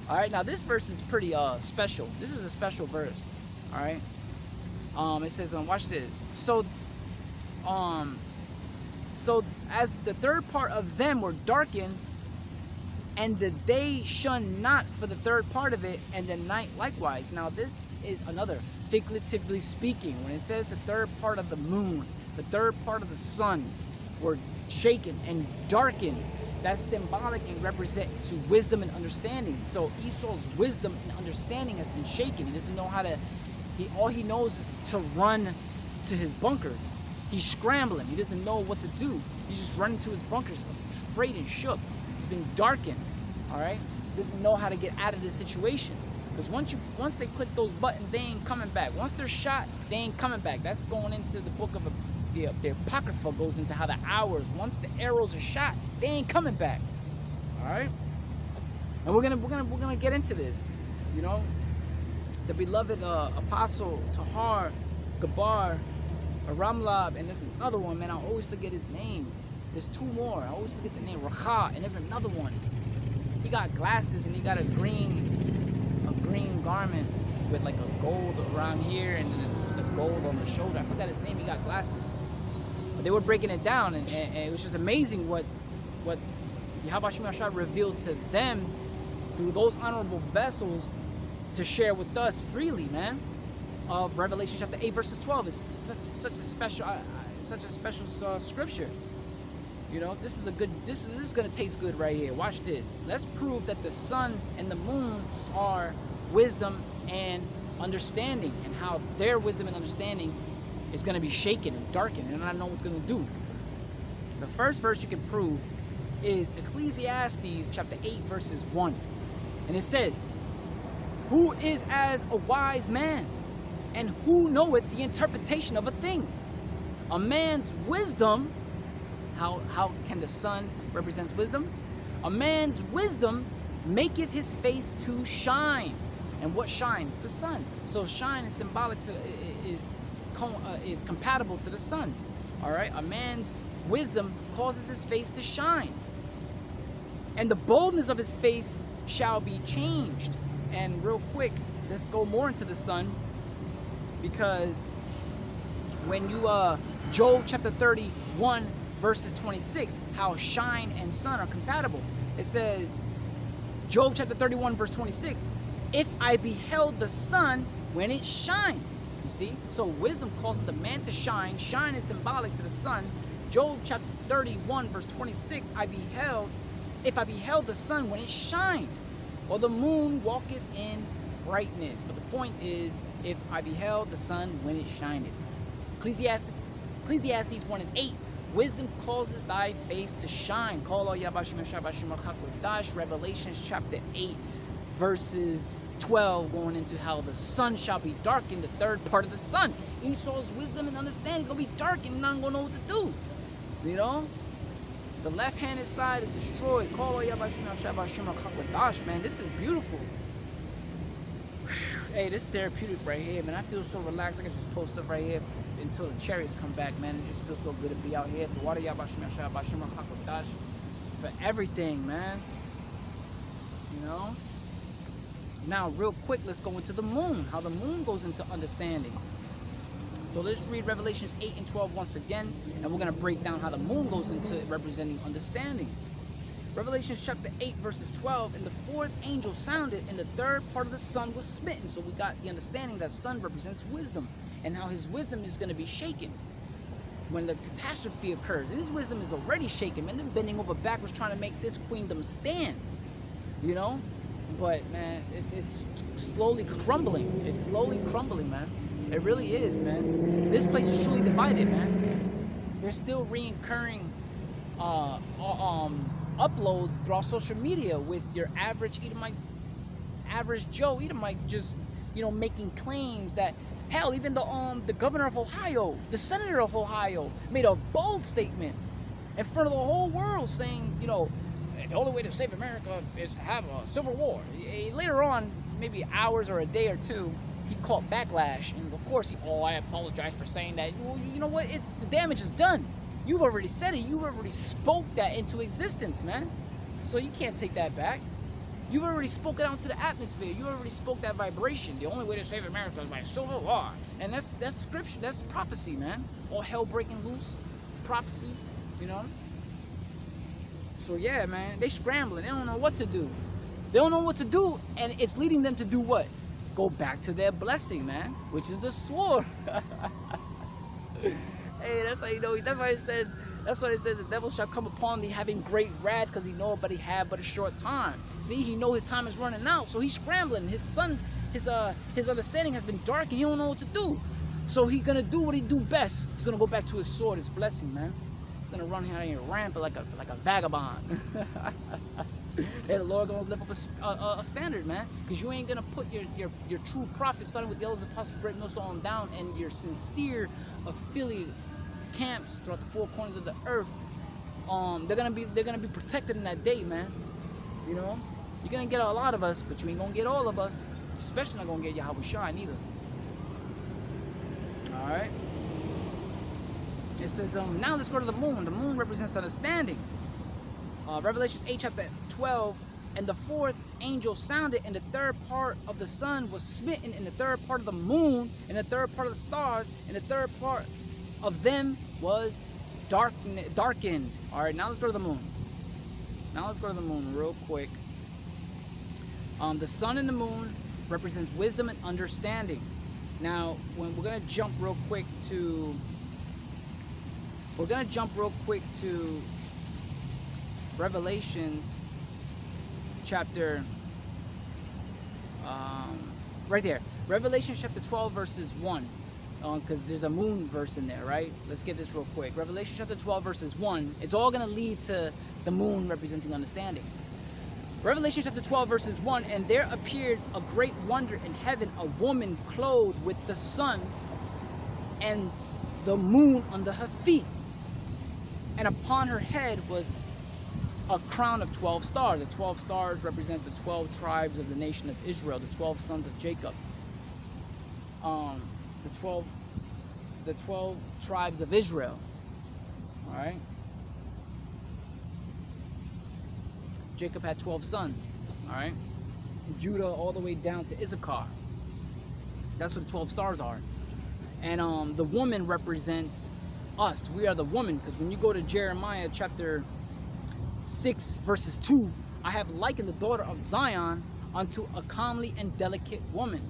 All right, now this verse is pretty special. This is a special verse. All right, it says, watch this. So as the third part of them were darkened, and the day shone not for the third part of it, and the night likewise. Now this is another, figuratively speaking, when it says the third part of the moon, the third part of the sun were shaken and darkened, that's symbolic and represent to wisdom and understanding. So Esau's wisdom and understanding has been shaken. He doesn't know how to All he knows is to run to his bunkers. He's scrambling. He doesn't know what to do. He's just running to his bunkers, afraid and shook. He's been darkened. All right. He doesn't know how to get out of this situation. Because once they click those buttons, they ain't coming back. Once they're shot, they ain't coming back. That's going into the book of the Apocrypha, goes into how the hours. Once the arrows are shot, they ain't coming back. All right. And we're gonna get into this. You know, the beloved apostle Tahar, Gabar, Ramlab, and there's another one, man. I always forget his name. There's two more. I always forget the name. Racha, and there's another one. He got glasses and he got a green garment with like a gold around here and the gold on the shoulder. I forgot his name. He got glasses. But they were breaking it down, and it was just amazing what Yahweh Shem Yahshua revealed to them through those honorable vessels to share with us freely, man. Revelation chapter 8 verses 12 is such a special scripture. You know, this is gonna taste good right here. Watch this. Let's prove that the sun and the moon are wisdom and understanding, and how their wisdom and understanding is gonna be shaken and darkened, and I know what's gonna do. The first verse you can prove is Ecclesiastes chapter 8 verses 1, and it says, "Who is as a wise man, and who knoweth the interpretation of a thing? A man's wisdom." How can the sun represents wisdom? "A man's wisdom maketh his face to shine." And what shines? The sun. So shine is symbolic to is compatible to the sun. All right. A man's wisdom causes his face to shine, and the boldness of his face shall be changed. And real quick, let's go more into the sun, because when you Job chapter 31 verses 26, how shine and sun are compatible. It says, Job chapter 31 verse 26, "If I beheld the sun when it shine." You see? So wisdom causes the man to shine. Shine is symbolic to the sun. Job chapter 31 verse 26, "If I beheld the sun when it shined, or the moon walketh in brightness." But the point is, if I beheld the sun when it shineth. Ecclesiastes 1 and 8, "Wisdom causes thy face to shine." Revelation chapter 8 verses 12, going into how the sun shall be darkened, the third part of the sun. Esau's wisdom and understanding is going to be darkened, and not going to know what to do. You know? The left-handed side is destroyed. Man, this is beautiful. Hey, this is therapeutic right here, man. I feel so relaxed. I can just post up right here until the chariots come back, man. It just feels so good to be out here. For everything, man. You know? Now, real quick, let's go into the moon. How the moon goes into understanding. So let's read Revelations 8 and 12 once again, and we're going to break down how the moon goes into representing understanding. Revelation chapter 8 verses 12, "And the fourth angel sounded, and the third part of the sun was smitten." So we got the understanding that sun represents wisdom, and how his wisdom is going to be shaken when the catastrophe occurs. And his wisdom is already shaken, man. They're bending over backwards trying to make this queendom stand. You know? But, man, it's slowly crumbling. It's slowly crumbling, man. It really is, man. This place is truly divided, man. There's still reoccurring uploads throughout social media with your average Edomite, average Joe Edomite, just, you know, making claims that, hell, even the governor of Ohio, the senator of Ohio, made a bold statement in front of the whole world saying, you know, the only way to save America is to have a civil war. Later on, maybe hours or a day or two, he caught backlash, and of course, I apologize for saying that. Well, you know what? The damage is done. You've already said it. You already spoke that into existence, man. So you can't take that back. You've already spoke it out into the atmosphere. You already spoke that vibration. The only way to save America is by civil war, and that's scripture. That's prophecy, man. All hell breaking loose, prophecy. You know. So yeah, man, they scrambling. They don't know what to do. They don't know what to do, and it's leading them to do what? Go back to their blessing, man, which is the sword. Hey, that's how you know. That's why it says. That's why it says the devil shall come upon thee having great wrath, because he know but he had but a short time. See, he know his time is running out, so he's scrambling. His sun his understanding has been darkened. He don't know what to do. So he's gonna do what he do best. He's gonna go back to his sword, his blessing, man. He's gonna run out here rampant like a vagabond. Hey, the Lord gonna lift up a standard, man, because you ain't gonna put your true prophets, starting with the elders, apostles, great millstone down, and your sincere affiliate camps throughout the four corners of the earth. They're gonna be protected in that day, man. You know, you're gonna get a lot of us, but you ain't gonna get all of us. Especially not gonna get Yahweh Shai neither. All right. It says, now let's go to the moon. The moon represents understanding. Revelation 8 chapter 12, and the fourth angel sounded, and the third part of the sun was smitten, and the third part of the moon, and the third part of the stars, and the third part of them was darkened. All right, now let's go to the moon. Now let's go to the moon real quick. The sun and the moon represents wisdom and understanding. Now, when we're gonna jump real quick to Revelations chapter, right there, Revelation chapter 12 verses 1, because there's a moon verse in there, right? Let's get this real quick. Revelation chapter 12 verses 1, it's all going to lead to the moon representing understanding. Revelation chapter 12 verses 1, and there appeared a great wonder in heaven, a woman clothed with the sun and the moon under her feet, and upon her head was a crown of 12 stars. The 12 stars represents the 12 tribes of the nation of Israel, the 12 sons of Jacob. The 12 tribes of Israel. All right. Jacob had 12 sons. All right. Judah all the way down to Issachar. That's what the 12 stars are. And the woman represents us. We are the woman, because when you go to Jeremiah chapter 6 verses 2, I have likened the daughter of Zion unto a comely and delicate woman.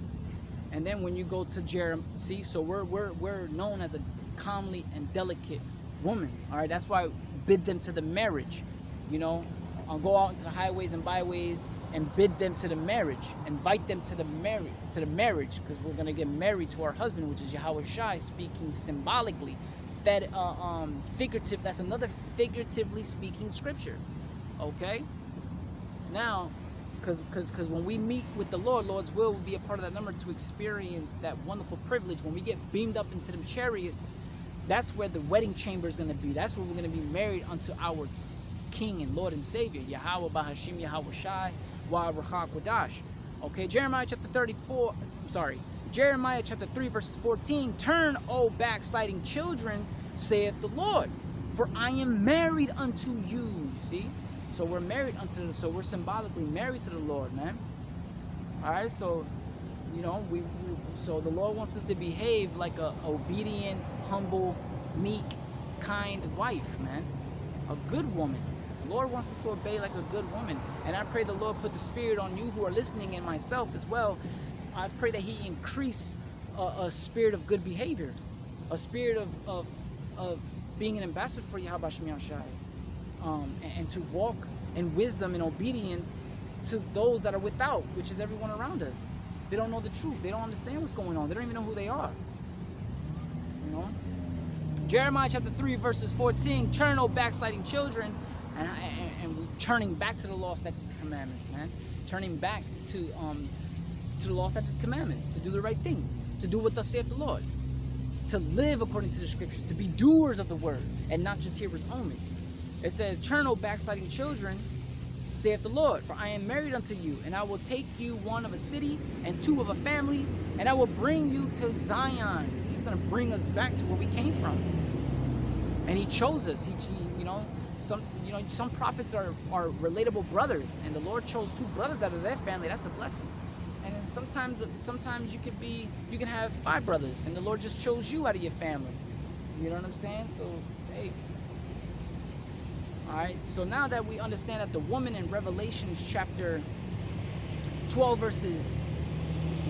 And then when you go to Jeremiah, see, so we're known as a comely and delicate woman. All right, that's why bid them to the marriage. You know, go out into the highways and byways and bid them to the marriage. Invite them to the marriage, because we're gonna get married to our husband, which is Yahweh Shai, speaking symbolically. Figurative, that's another figuratively speaking scripture. Okay, now because when we meet with the Lord's will be a part of that number to experience that wonderful privilege. When we get beamed up into them chariots, that's where the wedding chamber is going to be. That's where we're going to be married unto our King and Lord and Savior, Yahweh Bahashim Yahweh Shai Wa Ruach Kodash. Okay, Jeremiah chapter 3 verses 14, turn, O backsliding children, saith the Lord, for I am married unto you. See, so we're married so we're symbolically married to the Lord, man. All right, so you know, so the Lord wants us to behave like a obedient, humble, meek, kind wife, man, a good woman. The Lord wants us to obey like a good woman. And I pray the Lord put the spirit on you who are listening, and myself as well. I pray that he increase a spirit of good behavior, a spirit of being an ambassador for Yahweh Shai, and to walk in wisdom and obedience to those that are without, which is everyone around us. They don't know the truth. They don't understand what's going on. They don't even know who they are. You know? Jeremiah chapter 3 verses 14, turn, O backsliding children, and we're turning back to the law, statutes, and commandments, man. Turning back to the law, statutes, and commandments, to do the right thing, to do what thus saith the Lord, to live according to the scriptures, to be doers of the word, and not just hearers only. It says, turn, O backsliding children, saith the Lord, for I am married unto you, and I will take you one of a city, and two of a family, and I will bring you to Zion. He's going to bring us back to where we came from. And he chose us. Some prophets are relatable brothers, and the Lord chose two brothers out of their family. That's a blessing. And sometimes you can have 5 brothers, and the Lord just chose you out of your family. You know what I'm saying? So, hey. All right. So now that we understand that the woman in Revelation chapter 12 verses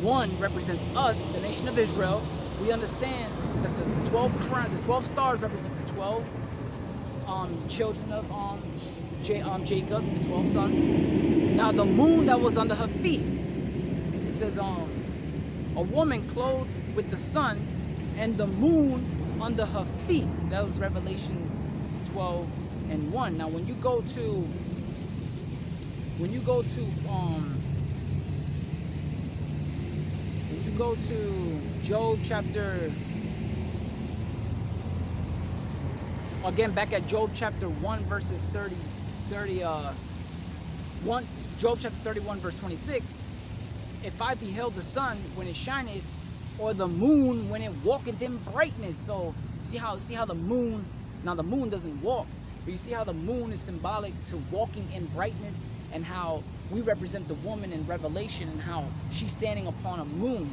1 represents us, the nation of Israel, we understand that the 12 stars represents the 12 children of Jacob, the 12 sons. Now the moon that was under her feet, it says a woman clothed with the sun and the moon under her feet. That was Revelations 12:1. Now when you go to Job chapter, again back at Job chapter 1 verses 1, Job chapter 31 verse 26, if I beheld the sun when it shineth, or the moon when it walketh in brightness. So see how the moon, now the moon doesn't walk, but you see how the moon is symbolic to walking in brightness, and how we represent the woman in Revelation and how she's standing upon a moon.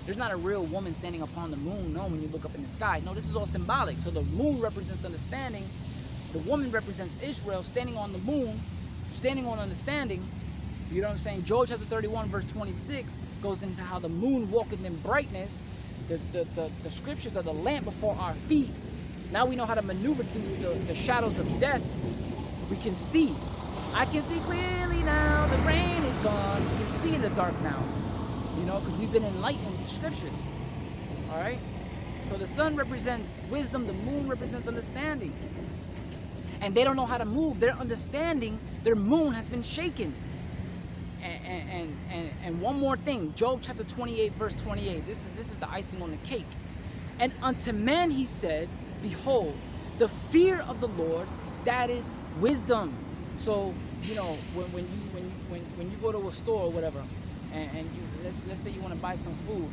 There's not a real woman standing upon the moon, no, when you look up in the sky. No, this is all symbolic. So the moon represents understanding. The woman represents Israel standing on the moon, standing on understanding. You know what I'm saying? Job chapter 31 verse 26 goes into how the moon walketh in brightness. The scriptures are the lamp before our feet. Now we know how to maneuver through the shadows of death. We can see. I can see clearly now. The rain is gone. We can see in the dark now. You know, because we've been enlightened with the scriptures. All right? So the sun represents wisdom. The moon represents understanding. And they don't know how to move. Their understanding, their moon has been shaken. And one more thing. Job chapter 28 verse 28. This is the icing on the cake. And unto man he said, behold, the fear of the Lord, that is wisdom. So, you know, when you go to a store or whatever, and you let's say you want to buy some food,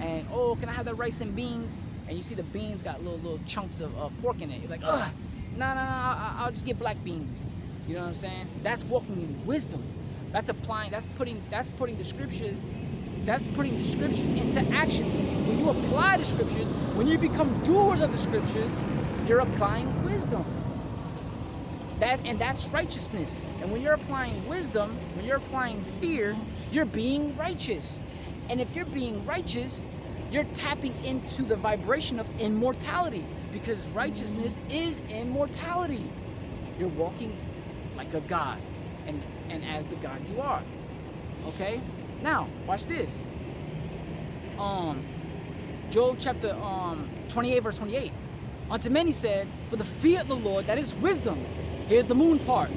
and oh, can I have that rice and beans? And you see the beans got little chunks of pork in it. You're like, ugh, no, I'll just get black beans. You know what I'm saying? That's walking in wisdom. That's applying. That's putting the scriptures. That's putting the scriptures into action. When you apply the scriptures, when you become doers of the scriptures, you're applying wisdom. That's righteousness. And when you're applying wisdom, when you're applying fear, you're being righteous. And if you're being righteous, you're tapping into the vibration of immortality, because righteousness is immortality. You're walking like a God, and as the God you are. Okay? Now, watch this. Job chapter 28 verse 28. Unto many said, for the fear of the Lord, that is wisdom. Here's the moon part.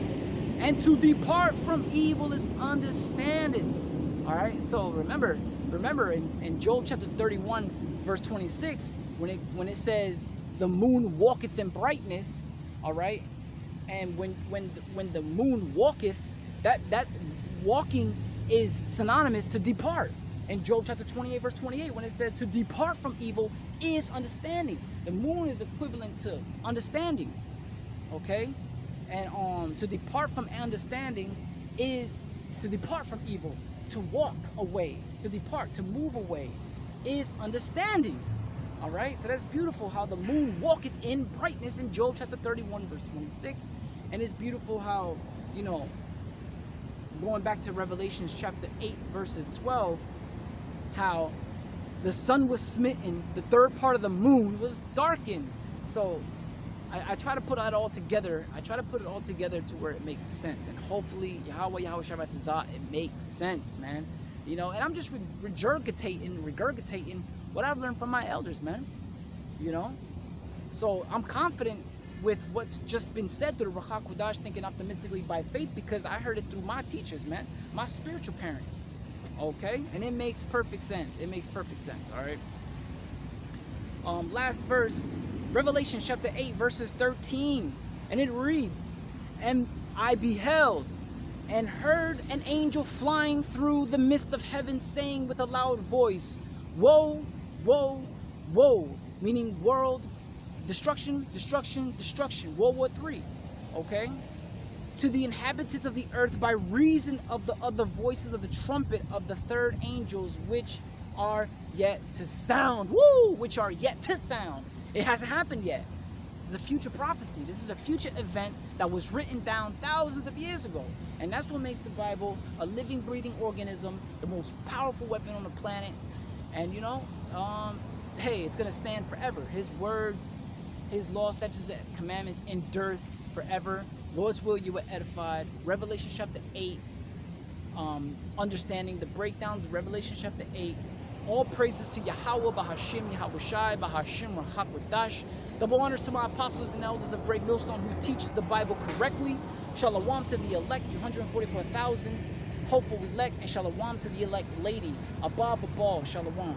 And to depart from evil is understanding. All right? So remember in Job chapter 31 verse 26, when it says the moon walketh in brightness, all right? And when the moon walketh, that walking is synonymous to depart. In Job chapter 28 verse 28, when it says to depart from evil is understanding. The moon is equivalent to understanding. Okay? And to depart from understanding is to depart from evil, to walk away, to depart, to move away is understanding. All right? So that's beautiful how the moon walketh in brightness in Job chapter 31 verse 26. And it's beautiful how, you know, going back to Revelations chapter 8 verses 12, how the sun was smitten, the third part of the moon was darkened. So I try to put it all together. I try to put it all together to where it makes sense. And hopefully, Yahweh Shabbat Tazah, it makes sense, man. You know, and I'm just regurgitating what I've learned from my elders, man. You know? So I'm confident with what's just been said through the Ruach HaKodesh, thinking optimistically by faith, because I heard it through my teachers, man. My spiritual parents. Okay? And it makes perfect sense. It makes perfect sense, all right? Last verse, Revelation chapter 8 verses 13, and it reads, and I beheld and heard an angel flying through the midst of heaven, saying with a loud voice, woe, woe, woe, meaning world destruction, destruction, destruction, World War III. Okay, to the inhabitants of the earth, by reason of the other voices of the trumpet of the third angels, which are yet to sound. Woo! Which are yet to sound. It hasn't happened yet. This is a future prophecy. This is a future event that was written down thousands of years ago. And that's what makes the Bible a living, breathing organism, the most powerful weapon on the planet. And you know, hey, it's going to stand forever. His words, his laws, statutes, and commandments endure forever. Lord's will, you were edified. Revelation chapter 8, understanding the breakdowns of Revelation chapter 8 All praises to Yahweh, Bahashim, Yahawashi, Bahashim, Rahakwadash. Double honors to my apostles and elders of Great Millstone who teach the Bible correctly. Shalom to the elect, 144,000 hopeful elect, and shalom to the elect lady, Abba Babal, shalom.